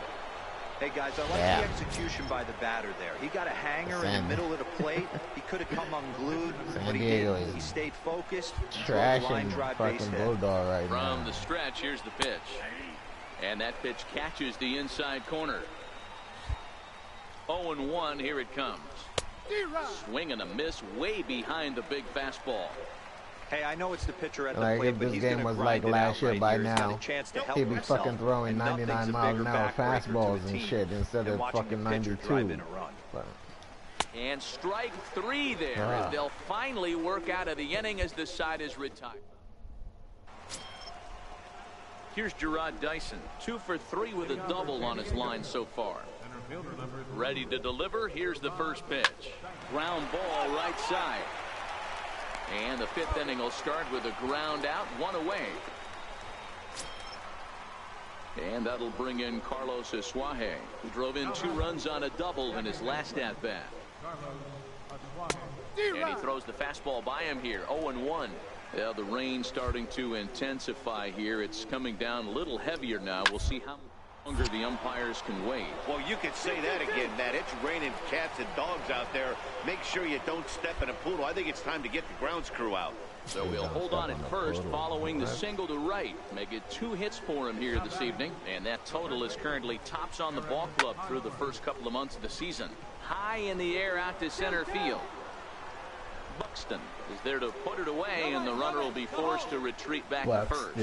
Speaker 4: Hey, guys, I like the execution by the batter there. He got a hanger in the middle of the plate. He could have come unglued, but he didn't. He stayed focused.
Speaker 2: Trashing fucking Bulldog right now.
Speaker 1: From the stretch, here's the pitch. And that pitch catches the inside corner. 0-1, here it comes. Swing and a miss way behind the big fastball.
Speaker 4: Hey, I know it's the pitcher at the
Speaker 2: Like
Speaker 4: plate,
Speaker 2: if
Speaker 4: but
Speaker 2: this
Speaker 4: he's
Speaker 2: game
Speaker 4: going
Speaker 2: was
Speaker 4: to
Speaker 2: like
Speaker 4: grind it out
Speaker 2: last year
Speaker 4: right
Speaker 2: by
Speaker 4: here. He's got
Speaker 2: now,
Speaker 4: a chance to help
Speaker 2: he'd be
Speaker 4: himself,
Speaker 2: fucking throwing
Speaker 4: and
Speaker 2: 99
Speaker 4: nothing's a
Speaker 2: miles an
Speaker 4: bigger
Speaker 2: hour
Speaker 4: backbreaker to
Speaker 2: fastballs
Speaker 4: the
Speaker 2: and
Speaker 4: team
Speaker 2: shit instead
Speaker 4: than
Speaker 2: of
Speaker 4: watching
Speaker 2: fucking
Speaker 4: the pitcher drive
Speaker 2: 92.
Speaker 4: in a run.
Speaker 2: But,
Speaker 1: And strike 3 there. And they'll finally work out of the inning as this side is retired. Here's Gerard Dyson, 2 for 3 with a double on his line so far. Ready to deliver. Here's the first pitch. Ground ball right side. And the 5th inning will start with a ground out, 1 away. And that'll bring in Carlos Asuaje, who drove in 2 runs on a double in his last at-bat. And he throws the fastball by him here, 0-1. Yeah, the rain starting to intensify here. It's coming down a little heavier now. We'll see how longer the umpires can wait.
Speaker 5: Well, you could say that again, Matt. It's raining cats and dogs out there. Make sure you don't step in a poodle. I think it's time to get the grounds crew out.
Speaker 1: So we'll hold on at first following the single to right. Make it 2 hits for him here this evening. And that total is currently tops on the ball club through the first couple of months of the season. High in the air out to center field. Buxton is there to put it away, and the runner will be forced to retreat back to first.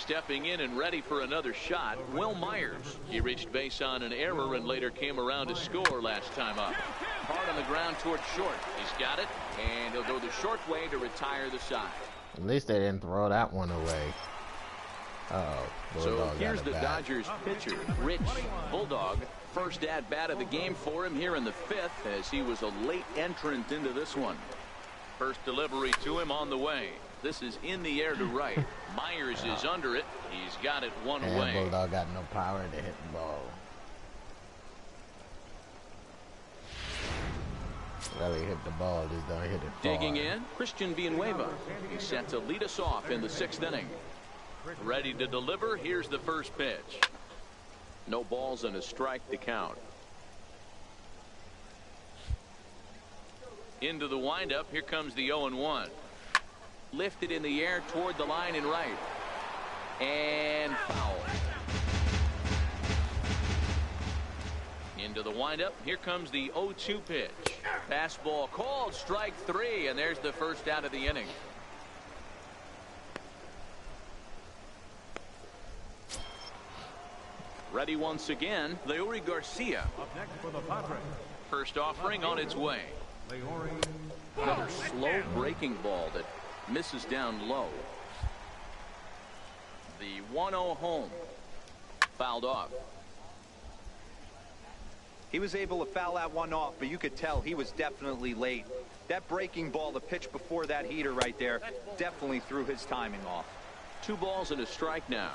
Speaker 1: Stepping in and ready for another shot, Will Myers. He reached base on an error and later came around to score last time up. Hard on the ground towards short. He's got it, and he'll go the short way to retire the side.
Speaker 2: At least they didn't throw that one away.
Speaker 1: So here's the Dodgers pitcher, Rich Bulldog. First at bat of the game for him here in the 5th, as he was a late entrant into this one. First delivery to him on the way. This is in the air to right. Myers is under it. He's got it one away.
Speaker 2: Bulldog got no power to hit the ball. Really hit the ball, just don't hit it far.
Speaker 1: Digging in, Christian Villanueva. He's set to lead us off in the 6th inning. Ready to deliver. Here's the first pitch. No balls and a strike to count. Into the windup. Here comes the 0-1. Lifted in the air toward the line and right. And foul. Into the windup. Here comes the 0-2 pitch. Fastball called, strike 3, and there's the first out of the inning. Ready once again, Leury Garcia.
Speaker 3: Up next for the Padres.
Speaker 1: First offering on its way. Another slow breaking ball that misses down low. The 1-0 home. Fouled off.
Speaker 4: He was able to foul that one off, but you could tell he was definitely late. That breaking ball, the pitch before that heater right there, definitely threw his timing off.
Speaker 1: 2 balls and a strike now.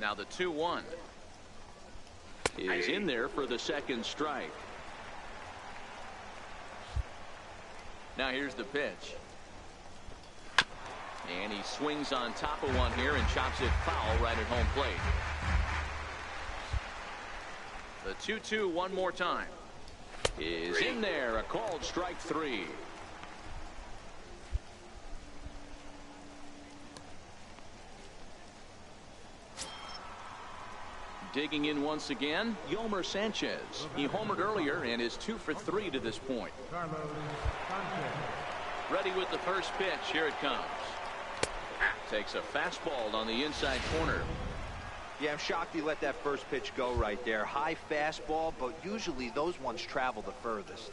Speaker 1: Now the 2-1 is in there for the second strike. Now here's the pitch. And he swings on top of one here and chops it foul right at home plate. The 2-2 one more time is in there. A called strike 3. Digging in once again, Yolmer Sanchez. He homered earlier and is 2 for 3 to this point. Ready with the first pitch. Here it comes. Takes a fastball on the inside corner.
Speaker 4: Yeah, I'm shocked he let that first pitch go right there. High fastball, but usually those ones travel the furthest.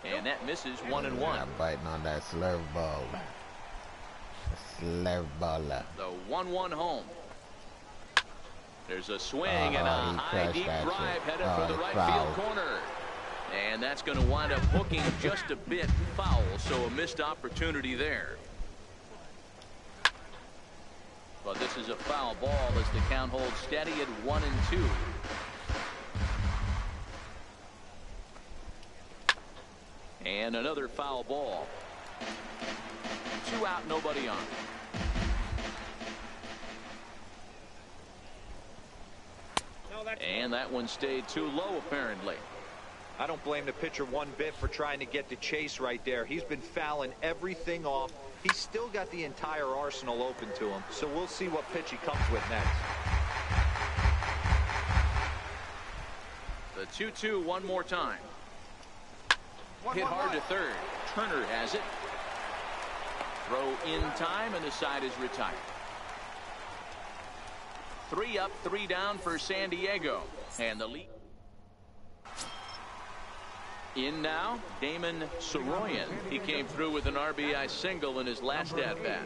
Speaker 1: And that misses 1-1.
Speaker 2: I'm biting on that slurve ball. Slurve baller.
Speaker 1: The 1-1 home. There's a swing and a high deep drive headed for the right field corner. And that's going to wind up hooking just a bit foul, so a missed opportunity there. But this is a foul ball as the count holds steady at 1-2. And another foul ball. 2 out, nobody on. And that one stayed too low, apparently.
Speaker 4: I don't blame the pitcher one bit for trying to get the chase right there. He's been fouling everything off. He's still got the entire arsenal open to him. So we'll see what pitch he comes with next.
Speaker 1: The 2-2 one more time. Hit hard to third. Turner has it. Throw in time, and the side is retired. 3 up, 3 down for San Diego. And the lead. In now, Damon Soroyan. He came through with an RBI single in his last at-bat.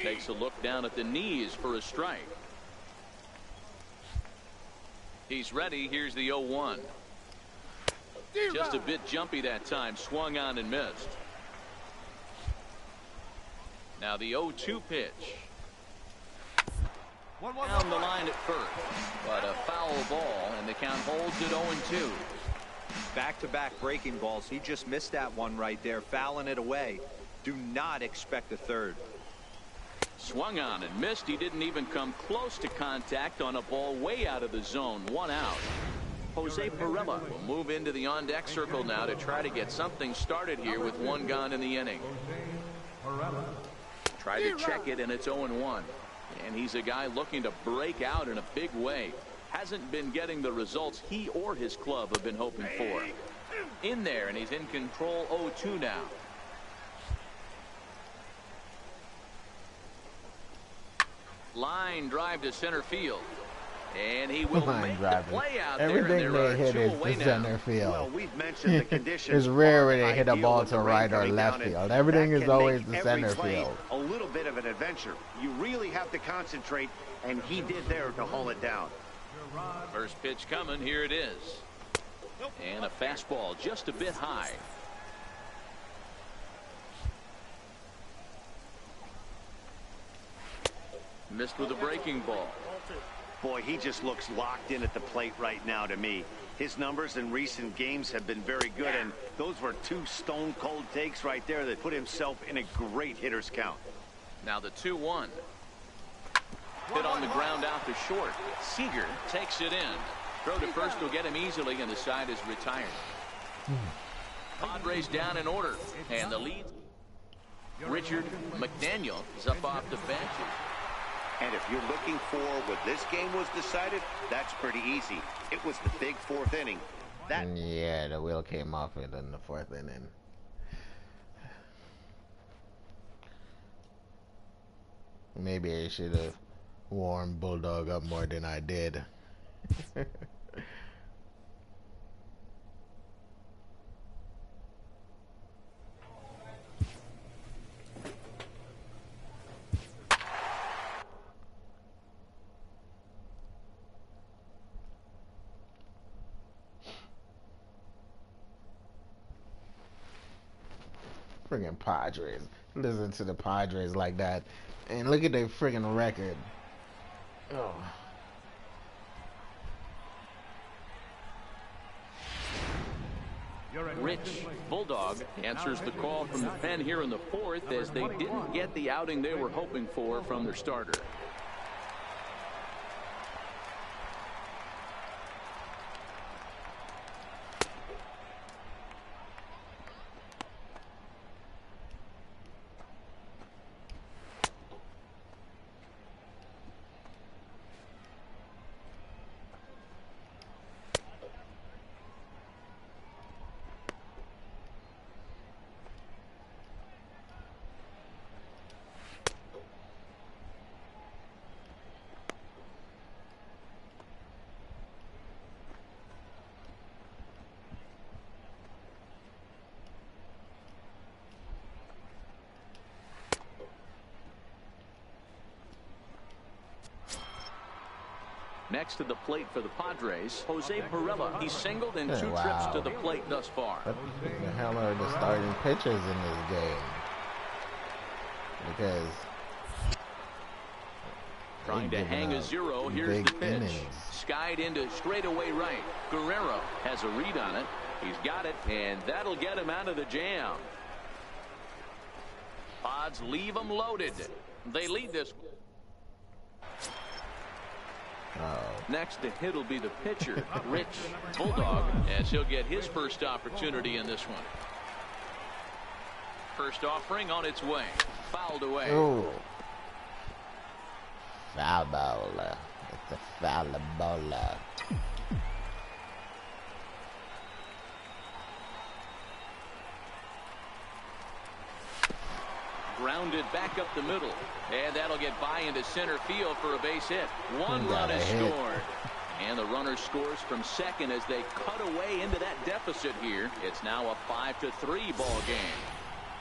Speaker 1: Takes a look down at the knees for a strike. He's ready. Here's the 0-1. Just a bit jumpy that time. Swung on and missed. Now the 0-2 pitch. Down the line at first, but a foul ball, and the count holds at 0-2.
Speaker 4: Back-to-back breaking balls. He just missed that one right there, fouling it away. Do not expect a third.
Speaker 1: Swung on and missed. He didn't even come close to contact on a ball way out of the zone. 1 out. Jose Pirela will move into the on-deck circle now to try to get something started here with 1 gone in the inning. Tried to check it, and it's 0-1. And he's a guy looking to break out in a big way. Hasn't been getting the results he or his club have been hoping for. In there, and he's in control. 0-2 now. Line drive to center field. And he will
Speaker 2: Line
Speaker 1: make
Speaker 2: drive.
Speaker 1: the play out
Speaker 2: Everything
Speaker 1: there. And there
Speaker 2: they
Speaker 1: are
Speaker 2: hit
Speaker 1: two
Speaker 2: is
Speaker 1: away
Speaker 2: to
Speaker 1: now.
Speaker 2: center field.
Speaker 5: Well, we've mentioned the conditions.
Speaker 2: It's rare when they
Speaker 5: aren't
Speaker 2: hit a
Speaker 5: ideal
Speaker 2: ball
Speaker 5: with
Speaker 2: to
Speaker 5: the rain
Speaker 2: right or
Speaker 5: coming
Speaker 2: left
Speaker 5: down, and
Speaker 2: field. Everything
Speaker 5: that
Speaker 2: is
Speaker 5: can
Speaker 2: always
Speaker 5: make
Speaker 2: the
Speaker 5: every
Speaker 2: center
Speaker 5: play
Speaker 2: field.
Speaker 5: a little bit of an adventure. You really have to concentrate, and he did there to haul it down.
Speaker 1: First pitch coming. Here it is. And a fastball just a bit high. Missed with a breaking ball.
Speaker 5: Boy, he just looks locked in at the plate right now to me. His numbers in recent games have been very good, and those were two stone-cold takes right there that put himself in a great hitter's count.
Speaker 1: Now the 2-1. Hit on the ground out to short. Seager takes it in. Throw to first will get him easily, and the side is retired. Padres down in order, and the lead. Richard McDaniel is up off the bench.
Speaker 5: And if you're looking for what this game was decided, that's pretty easy. It was the big fourth inning.
Speaker 2: Yeah, the wheel came off it in the fourth inning. Maybe I should have warmed Bulldog up more than I did. Friggin' Padres. Listen to the Padres like that. And look at their friggin' record. Oh.
Speaker 1: Rich Bulldog answers the call from the pen here in the fourth as they didn't get the outing they were hoping for from their starter. Next to the plate for the Padres, Jose Pirela. He's singled in two trips to the plate thus far.
Speaker 2: What the hell are the starting pitchers in this game? Because
Speaker 1: trying to hang a zero. Here's the pitch. Skied into straightaway right. Guerrero has a read on it. He's got it, and that'll get him out of the jam. Pods leave him loaded. They lead this. Next to hit will be the pitcher, Rich Bulldog, as he'll get his first opportunity in this one. First offering on its way. Fouled away.
Speaker 2: Ooh. Foul ball. It's a foul ball.
Speaker 1: Grounded back up the middle, and that'll get by into center field for a base hit. One run is scored, and the runner scores from second as they cut away into that deficit here. It's now a 5-3 ball game.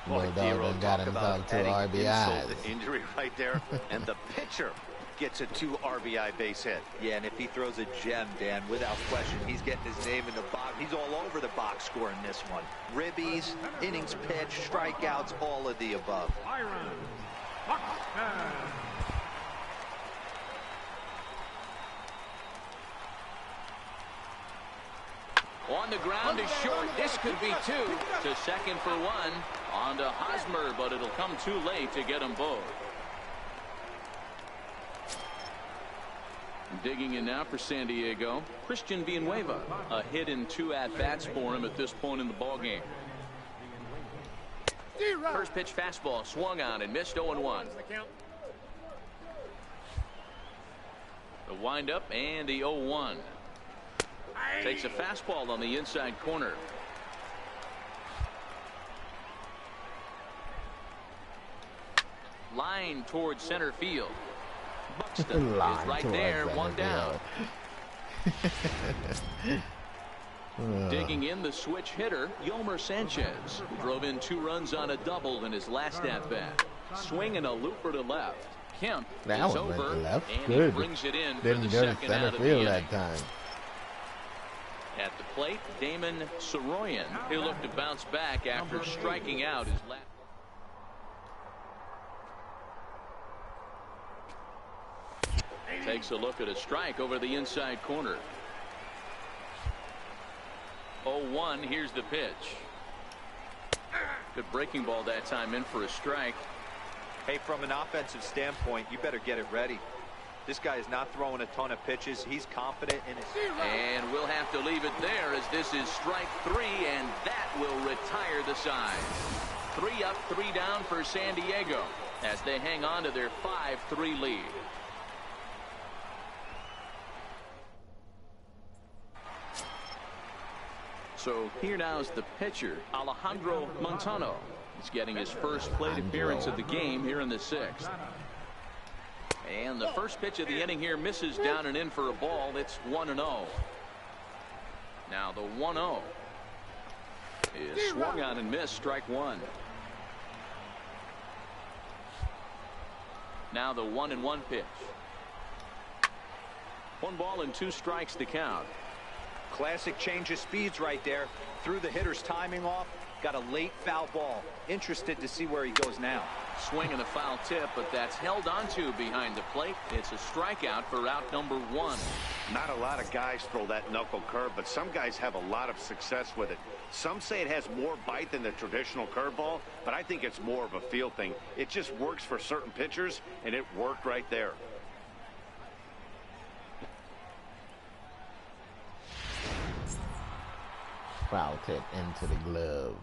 Speaker 5: Boy,
Speaker 2: Bulldog got himself 2 RBIs.
Speaker 5: Injury right there, and the pitcher gets a 2 RBI base hit.
Speaker 4: Yeah, and if he throws a gem, Dan, without question, he's getting his name in the box. He's all over the box score in this one. Ribbies, innings pitched, strikeouts, all of the above.
Speaker 1: On the ground is short. This could be 2. To second for 1. On to Hosmer, but it'll come too late to get them both. Digging in now for San Diego, Christian Villanueva. A hit in 2 at-bats for him at this point in the ballgame. First pitch fastball swung on and missed 0-1. The windup and the 0-1. Takes a fastball on the inside corner. Line towards center field. Buxton is right there, one down. Digging in the switch hitter, Yomer Sanchez, who drove in 2 runs on a double in his last at-bat. Swinging a looper to left. Kemp is over,
Speaker 2: left.
Speaker 1: and
Speaker 2: Good.
Speaker 1: he brings it in
Speaker 2: Didn't
Speaker 1: for the
Speaker 2: go to
Speaker 1: second
Speaker 2: center
Speaker 1: out of the
Speaker 2: field
Speaker 1: inning.
Speaker 2: that time.
Speaker 1: At the plate, Damon Soroyan. He'll look to bounce back after striking out his last. Takes a look at a strike over the inside corner. 0-1. Here's the pitch. Good breaking ball that time, in for a strike.
Speaker 4: Hey, from an offensive standpoint, you better get it ready. This guy is not throwing a ton of pitches. He's confident in his.
Speaker 1: And we'll have to leave it there, as this is strike 3, and that will retire the side. 3 up, 3 down for San Diego as they hang on to their 5-3 lead. So here now is the pitcher, Alejandro Montano. He's getting his first plate appearance of the game here in the 6th. And the first pitch of the inning here misses down and in for a ball. It's 1-0. Now the 1-0 is swung on and missed, strike 1. Now the 1-1 pitch. 1 ball and 2 strikes to count.
Speaker 4: Classic change of speeds right there. Threw the hitter's timing off. Got a late foul ball. Interested to see where he goes now.
Speaker 1: Swing and a foul tip, but that's held onto behind the plate. It's a strikeout for out number 1.
Speaker 5: Not a lot of guys throw that knuckle curve, but some guys have a lot of success with it. Some say it has more bite than the traditional curveball, but I think it's more of a feel thing. It just works for certain pitchers, and it worked right there.
Speaker 2: Foul tip into the glove.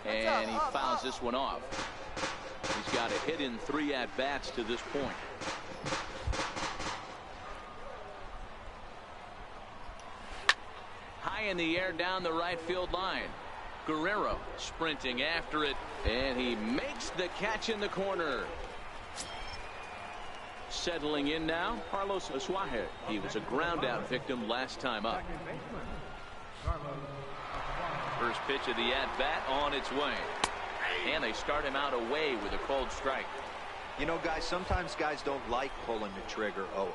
Speaker 1: And he fouls this one off. He's got a hit in 3 at-bats to this point. High in the air down the right field line. Guerrero sprinting after it, and he makes the catch in the corner. Settling in now, Carlos Asuaje. He was a ground-out victim last time up. First pitch of the at-bat on its way. And they start him out away with a cold strike.
Speaker 4: You know, guys, sometimes guys don't like pulling the trigger 0-0.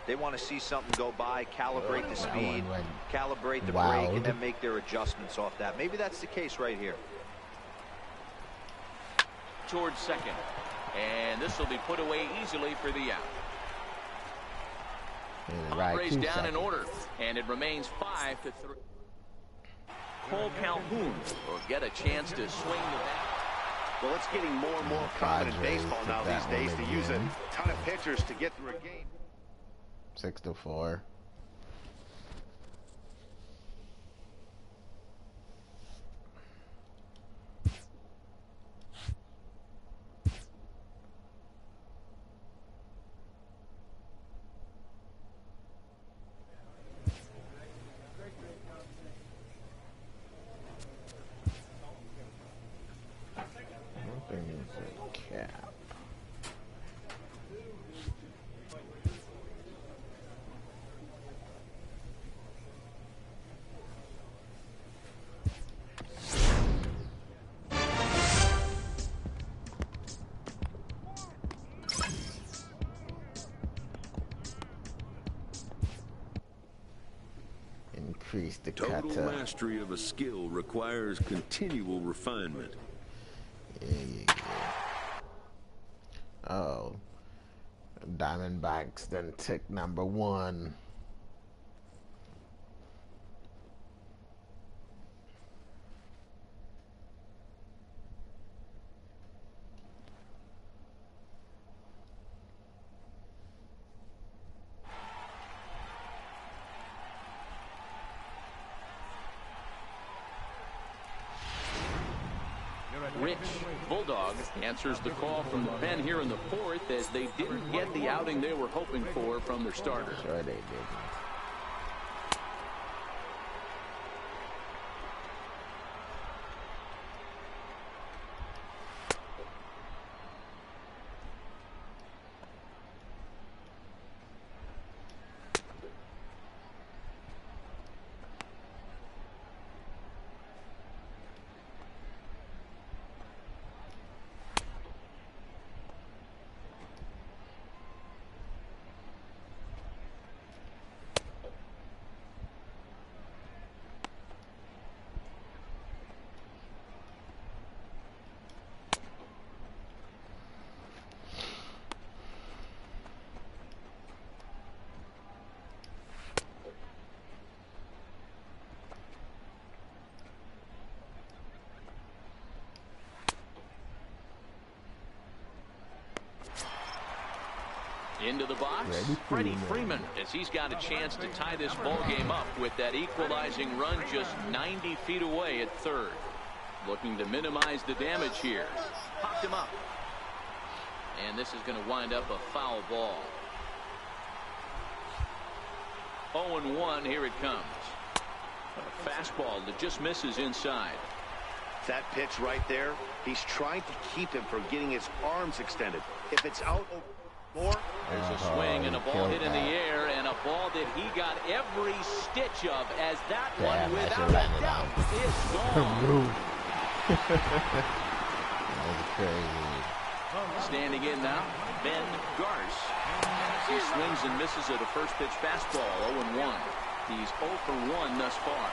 Speaker 4: They want to see something go by, calibrate the speed, calibrate the break, and then make their adjustments off that. Maybe that's the case right here.
Speaker 1: Towards second. And this will be put away easily for the out. Padres down in order, and it remains 5-3. Cole Calhoun will get a chance to swing the bat.
Speaker 5: Well, it's getting more and more common in baseball now these days to use a ton of pitchers to get through a game.
Speaker 2: 6-4. The
Speaker 8: total mastery of a skill requires continual refinement.
Speaker 2: Yeah. Oh, Diamondbacks then took number 1.
Speaker 1: Rich Bulldog answers the call from the pen here in the 4th, as they didn't get the outing they were hoping for from their starter.
Speaker 2: Sure they didn't.
Speaker 1: the box, Freddie Freeman, as he's got a chance to tie this ball game up with that equalizing run just 90 feet away at third. Looking to minimize the damage here. Popped him up. And this is going to wind up a foul ball. 0-1, here it comes. A fastball that just misses inside.
Speaker 5: That pitch right there, he's trying to keep him from getting his arms extended. If it's out more.
Speaker 1: There's a swing and a ball hit in the air, and a ball that he got every stitch of, as that one, without a doubt, is gone.
Speaker 2: That was crazy.
Speaker 1: Standing in now, Ben Garce. He swings and misses at a first pitch fastball, 0-1. He's 0 for 1 thus far.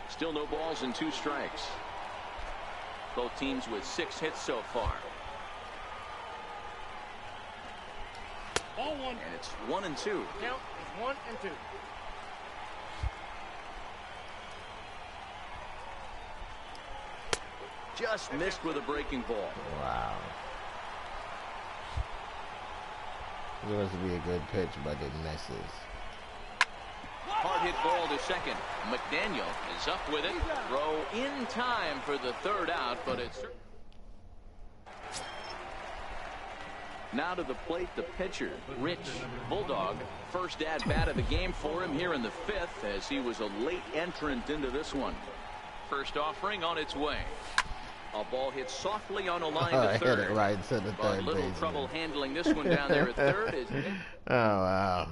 Speaker 1: Still no balls and 2 strikes. Both teams with 6 hits so far.
Speaker 6: Ball 1.
Speaker 1: And it's 1-2.
Speaker 6: Count is 1 and 2.
Speaker 1: Just missed with a breaking ball.
Speaker 2: Wow. It was to be a good pitch, but it misses.
Speaker 1: Hard hit ball to second. McDaniel is up with it. Throw in time for the 3rd out, but it's... Now to the plate, the pitcher, Rich Bulldog. First at bat of the game for him here in the 5th, as he was a late entrant into this one. First offering on its way. A ball hit softly on a line to third.
Speaker 2: Hit it right to the
Speaker 1: But
Speaker 2: third
Speaker 1: little
Speaker 2: base.
Speaker 1: trouble handling this one down there at third.
Speaker 2: Oh, wow.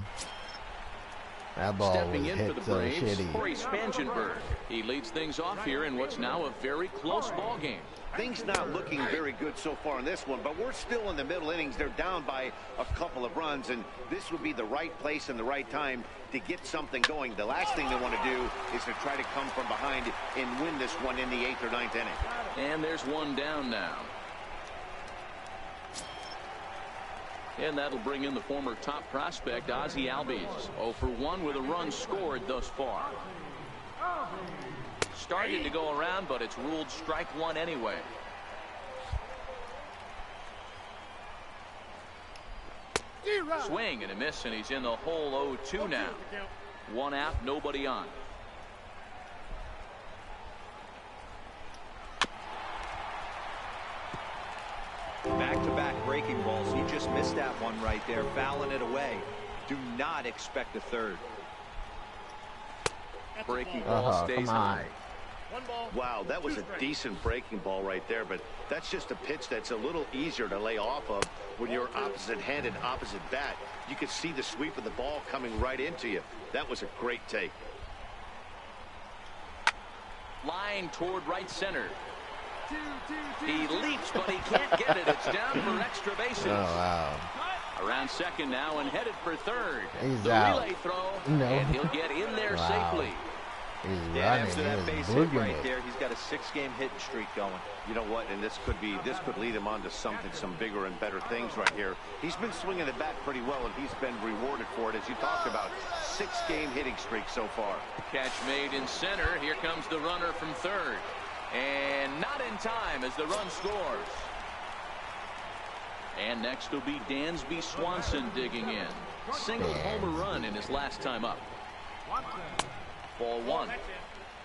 Speaker 2: That ball
Speaker 1: Stepping
Speaker 2: was
Speaker 1: in
Speaker 2: hit
Speaker 1: for the
Speaker 2: so
Speaker 1: Braves,
Speaker 2: shitty.
Speaker 1: Corey Spangenberg. He leads things off here in what's now a very close ball game.
Speaker 5: Things not looking very good so far in this one, but we're still in the middle innings. They're down by a couple of runs, and this would be the right place and the right time to get something going. The last thing they want to do is to try to come from behind and win this one in the 8th or 9th inning.
Speaker 1: And there's one down now. And that'll bring in the former top prospect, Ozzie Albies. 0 for 1 with a run scored thus far. Started to go around, but it's ruled strike 1 anyway. Swing and a miss, and he's in the hole 0-2 now. 1 out, nobody on.
Speaker 4: Back-to-back breaking balls. He just missed that one right there, fouling it away. Do not expect a 3rd.
Speaker 1: Breaking ball stays high.
Speaker 5: Wow, that was a decent breaking ball right there, but that's just a pitch that's a little easier to lay off of when you're opposite-handed, opposite bat. You could see the sweep of the ball coming right into you. That was a great take.
Speaker 1: Line toward right center. He leaps, but he can't get it. It's down for extra bases.
Speaker 2: Oh, wow.
Speaker 1: Around second now and headed for 3rd.
Speaker 2: He's
Speaker 1: the
Speaker 2: out.
Speaker 1: relay throw,
Speaker 2: No.
Speaker 1: and he'll get in there safely.
Speaker 2: He's
Speaker 4: Yeah,
Speaker 2: running.
Speaker 4: after that
Speaker 2: He
Speaker 4: base
Speaker 2: is
Speaker 4: hit
Speaker 2: booging
Speaker 4: right
Speaker 2: it.
Speaker 4: there, he's got a 6-game hitting streak going.
Speaker 5: You know what, and this could lead him on to something, some bigger and better things right here. He's been swinging the bat pretty well, and he's been rewarded for it, as you talked about. 6-game hitting streak so far.
Speaker 1: Catch made in center. Here comes the runner from 3rd. And not in time as the run scores. And next will be Dansby Swanson digging in. Single homer run in his last time up. Ball 1.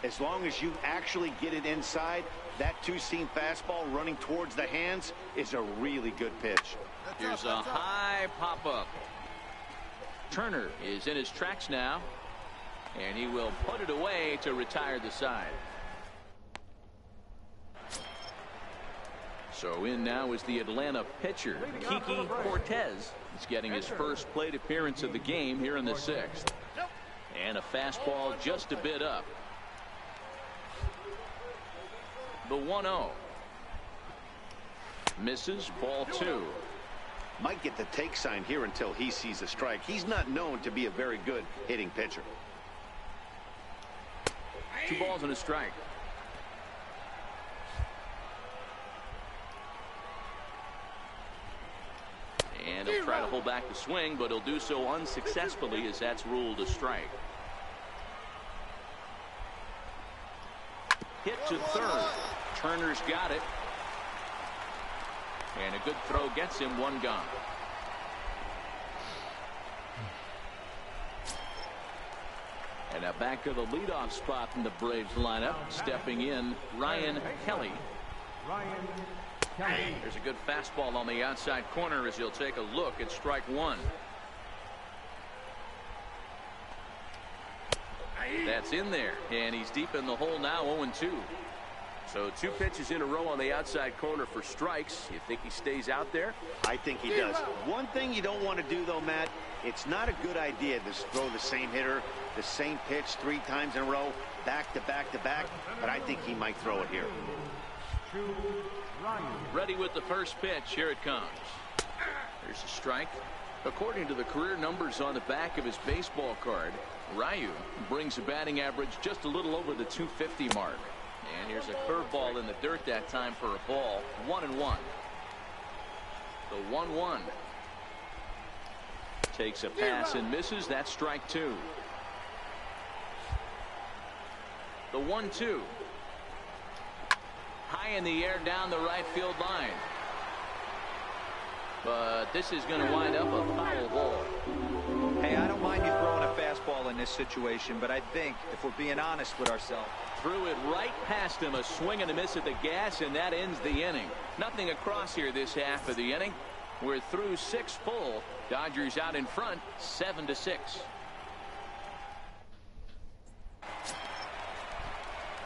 Speaker 5: As long as you actually get it inside, that 2-seam fastball running towards the hands is a really good pitch.
Speaker 1: Here's a high pop-up. Turner is in his tracks now, and he will put it away to retire the side. So in now is the Atlanta pitcher, Kiki Cortez. He's getting his first plate appearance of the game here in the 6th. And a fastball just a bit up. The 1-0. Misses, ball 2.
Speaker 5: Might get the take sign here until he sees a strike. He's not known to be a very good hitting pitcher.
Speaker 1: 2 balls and a strike. And And he'll try to hold back the swing, but he'll do so unsuccessfully as that's ruled a strike. Hit to third. Turner's got it. And a good throw gets him one gone. And now back to the leadoff spot in the Braves lineup. Stepping in, Ryan Kelly. There's a good fastball on the outside corner as he'll take a look at strike one. That's in there, and he's deep in the hole now, 0-2.
Speaker 7: So 2 pitches in a row on the outside corner for strikes. You think he stays out there?
Speaker 5: I think he does. One thing you don't want to do, though, Matt, it's not a good idea to throw the same hitter, the same pitch 3 times in a row, back to back to back, but I think he might throw it here.
Speaker 1: Ready with the first pitch. Here it comes. There's a strike. According to the career numbers on the back of his baseball card, Ryu brings a batting average just a little over the 250 mark. And here's a curveball in the dirt that time for a ball. 1-1. The 1-1. Takes a pass and misses. That's strike 2. The 1-2. High in the air down the right field line. But this is going to wind up a foul ball.
Speaker 4: Hey, I don't mind you throwing a fastball in this situation, but I think if we're being honest with ourselves.
Speaker 1: Threw it right past him. A swing and a miss at the gas, and that ends the inning. Nothing across here this half of the inning. We're through 6 full. Dodgers out in front, 7-6.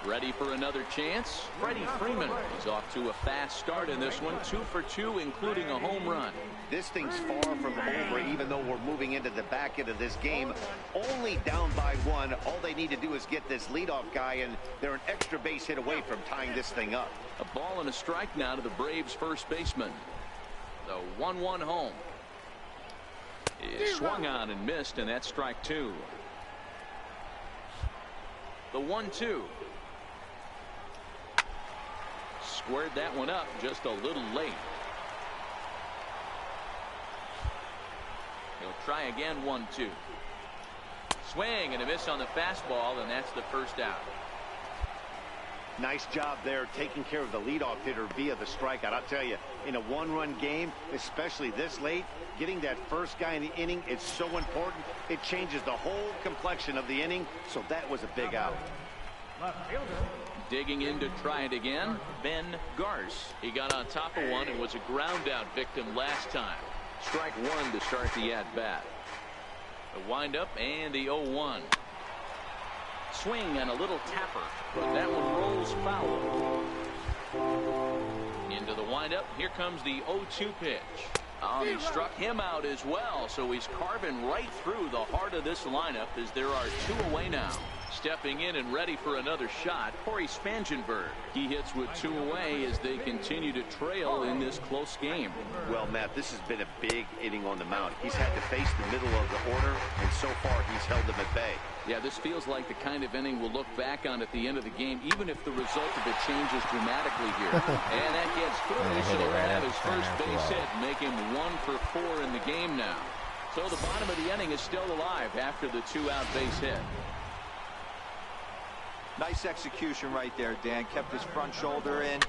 Speaker 1: Ready for another chance? Freddie Freeman is off to a fast start in this one. 2 for 2, including a home run.
Speaker 5: This thing's far from over, even though we're moving into the back end of this game. Only down by 1. All they need to do is get this leadoff guy, and they're an extra base hit away from tying this thing up.
Speaker 1: A ball and a strike now to the Braves first baseman. The 1-1 home. Is swung on and missed, and that's strike 2. The 1-2. Squared that one up just a little late. He'll try again. 1-2. Swing and a miss on the fastball, and that's the first out.
Speaker 5: Nice job there taking care of the leadoff hitter via the strikeout. I'll tell you, in a 1-run game, especially this late, getting that first guy in the inning, it's so important. It changes the whole complexion of the inning, so that was a big out.
Speaker 1: Digging in to try it again, Ben Garce. He got on top of one and was a ground out victim last time. Strike 1 to start the at bat. The windup and the 0-1. Swing and a little tapper, but that one rolls foul. Into the windup. Here comes the 0-2 pitch. Oh, he struck him out as well, so he's carving right through the heart of this lineup as there are 2 away now. Stepping in and ready for another shot, Corey Spangenberg. He hits with 2 away as they continue to trail in this close game.
Speaker 5: Well, Matt, this has been a big inning on the mound. He's had to face the middle of the order, and so far he's held them at bay.
Speaker 1: Yeah, this feels like the kind of inning we'll look back on at the end of the game, even if the result of it changes dramatically here. And that gets through. So he'll have his first base hit, make him 1 for 4 in the game now. So the bottom of the inning is still alive after the 2-out base hit.
Speaker 4: Nice execution right there, Dan. Kept his front shoulder in,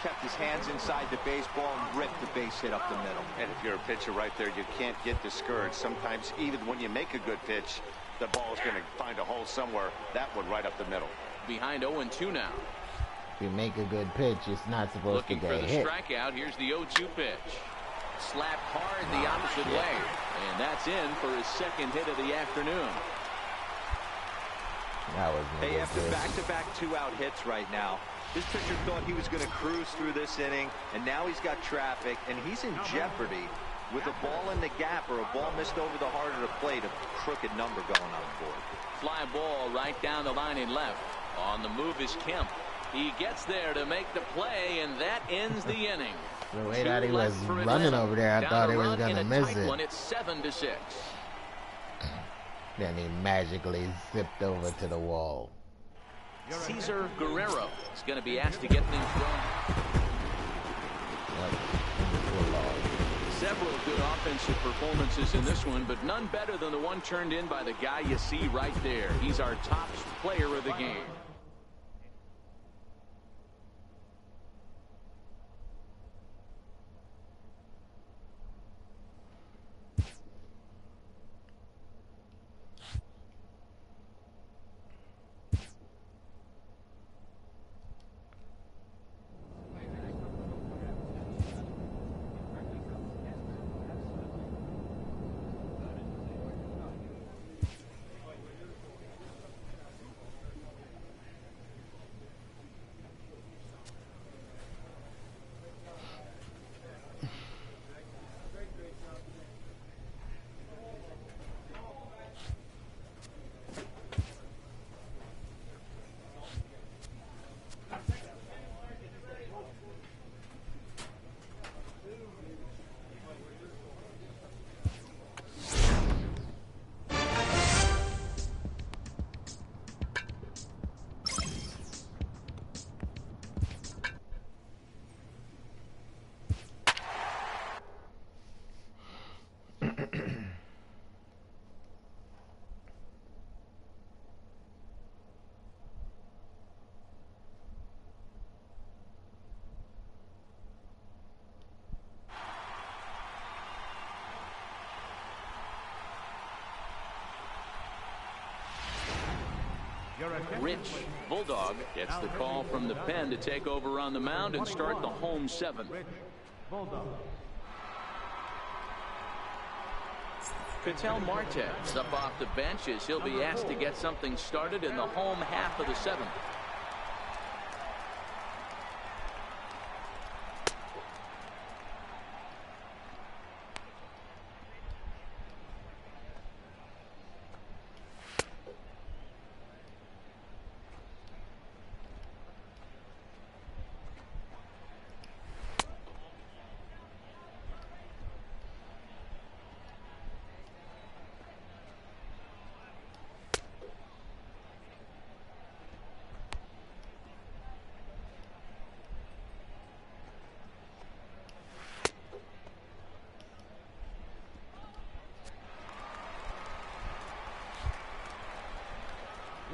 Speaker 4: kept his hands inside the baseball, and ripped the base hit up the middle.
Speaker 5: And if you're a pitcher right there, you can't get discouraged. Sometimes even when you make a good pitch, the ball's going to find a hole somewhere. That one right up the middle.
Speaker 1: Behind 0-2 now.
Speaker 2: If you make a good pitch, it's not supposed to get hit.
Speaker 1: Looking for the strikeout. Here's the 0-2 pitch. Slapped hard the opposite way. And that's in for his second hit of the afternoon.
Speaker 4: Hey, after back-to-back 2-out hits right now, this pitcher thought he was going to cruise through this inning, and now he's got traffic, and he's in jeopardy with a ball in the gap or a ball missed over the heart of the plate, a crooked number going on the board.
Speaker 1: Fly ball right down the line in left. On the move is Kemp. He gets there to make the play, and that ends the inning.
Speaker 2: The way that he was running over there, I thought he was going to miss it.
Speaker 1: It's 7-6.
Speaker 2: Then he magically zipped over to the wall.
Speaker 1: Cesar Guerrero is going to be asked to get things going.
Speaker 2: Yep.
Speaker 1: Several Couple of good offensive performances in this one, but none better than the one turned in by the guy you see right there. He's our top player of the game. Rich Bulldog gets the call from the pen to take over on the mound and start the home seventh. Ketel Marte is up off the bench as he'll be asked to get something started in the home half of the seventh.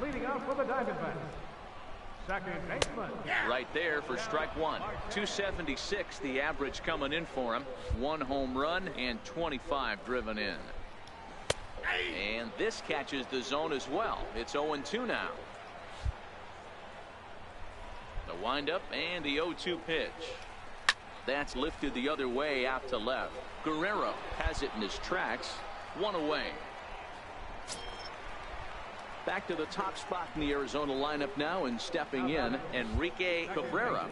Speaker 3: Leading off for the Diamondbacks, second baseman.
Speaker 1: Right there for strike one. 276 the average coming in for him. 1 home run and 25 driven in. And this catches the zone as well. It's 0-2 now. The windup and the 0-2 pitch. That's lifted the other way out to left. Guerrero has it in his tracks. 1 away. Back to the top spot in the Arizona lineup now, and stepping in, Enrique Cabrera.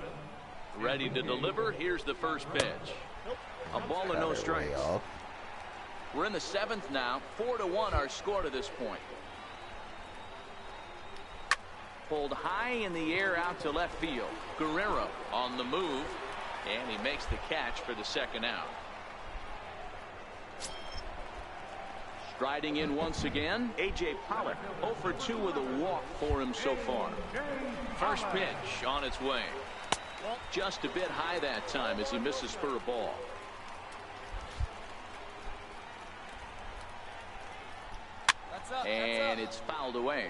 Speaker 1: Ready to deliver. Here's the first pitch. A ball and no strikes. We're in the seventh now. 4-1 our score to this point. Pulled high in the air out to left field. Guerrero on the move, and he makes the catch for the second out. Striding in once again, A.J. Pollock 0 for 2 with a walk for him so far. First pitch on its way. Just a bit high that time as he misses for a ball. And it's fouled away.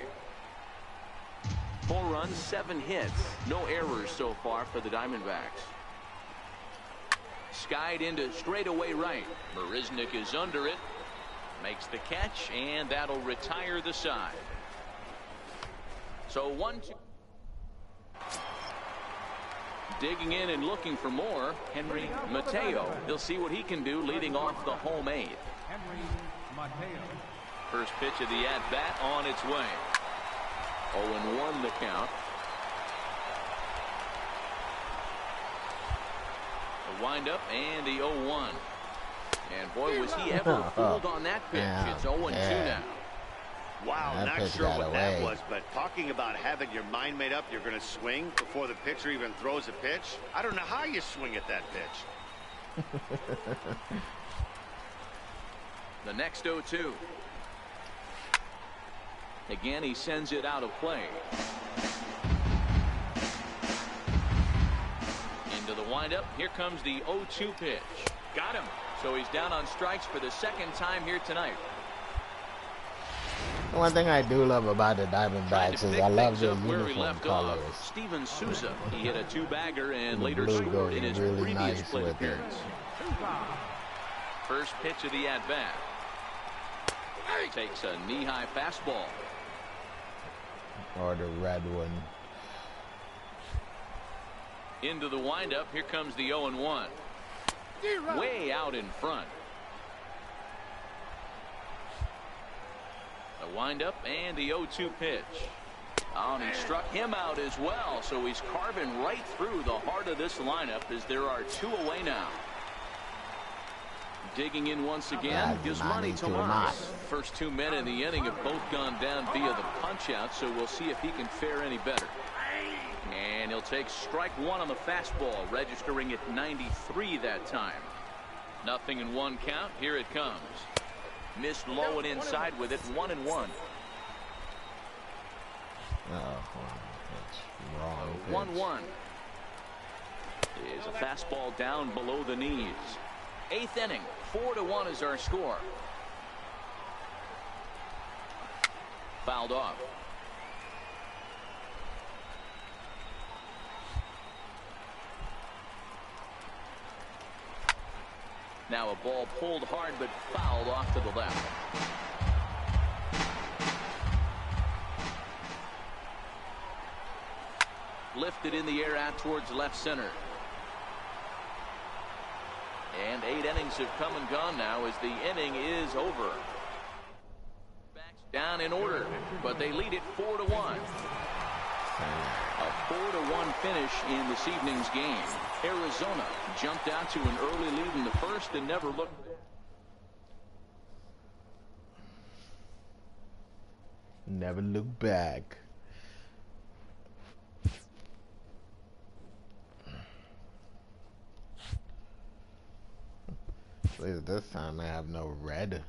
Speaker 1: 4 runs, 7 hits. No errors so far for the Diamondbacks. Skied into straightaway right. Marisnick is under it. Makes the catch, and that'll retire the side. So 1-2. Digging in and looking for more, Henry Mateo. He'll see what he can do leading off the home eighth. First pitch of the at-bat on its way. 0-1 the count. The windup and the 0-1. And boy, was he ever fooled on that pitch. It's 0-2 now.
Speaker 5: Wow,
Speaker 2: that
Speaker 5: not sure what that
Speaker 2: away.
Speaker 5: was, but talking about having your mind made up, you're going to swing before the pitcher even throws a pitch. I don't know how you swing at that pitch.
Speaker 1: The next 0-2. Again, he sends it out of play. Into the windup. Here comes the 0-2 pitch. Got him. So he's down on strikes for the second time here tonight.
Speaker 2: One thing I do love about the Diamondbacks is I love their uniform colors.
Speaker 1: Steven Souza, he hit a two-bagger and later
Speaker 2: blue
Speaker 1: scored
Speaker 2: goes
Speaker 1: in his
Speaker 2: really
Speaker 1: previous
Speaker 2: nice
Speaker 1: plate
Speaker 2: with it.
Speaker 1: appearance. First pitch of the at-bat. Takes a knee-high fastball.
Speaker 2: Or the red one.
Speaker 1: Into the windup. Here comes the 0-1. Way out in front. The windup and the 0-2 pitch. Oh, and he struck him out as well. So he's carving right through the heart of this lineup as there are two away now. Digging in once again, Yasmani Tomas. First 2 men in the inning have both gone down via the punch-out, so we'll see if he can fare any better. And he'll take strike one on the fastball, registering at 93 that time. 0-1 count. Here it comes. Missed low and inside with it. 1-1.
Speaker 2: That's wrong.
Speaker 1: 1-1 is a fastball down below the knees. 8th inning. 4-1 is our score. Fouled off. Now a ball pulled hard but fouled off to the left. Lifted in the air out towards left center. And 8 innings have come and gone now as the inning is over. Backs down in order, but they lead it 4-1. A 4-1 finish in this evening's game. Arizona jumped out to an early lead in the first and never looked back.
Speaker 2: Never look back. At least this time I have no red.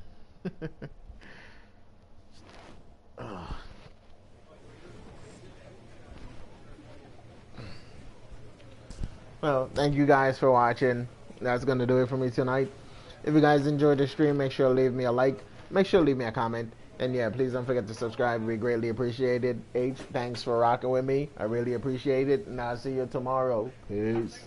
Speaker 2: Well, thank you guys for watching. That's going to do it for me tonight. If you guys enjoyed the stream, make sure to leave me a like. Make sure to leave me a comment. And yeah, please don't forget to subscribe. We greatly appreciate it. H, thanks for rocking with me. I really appreciate it. And I'll see you tomorrow. Peace.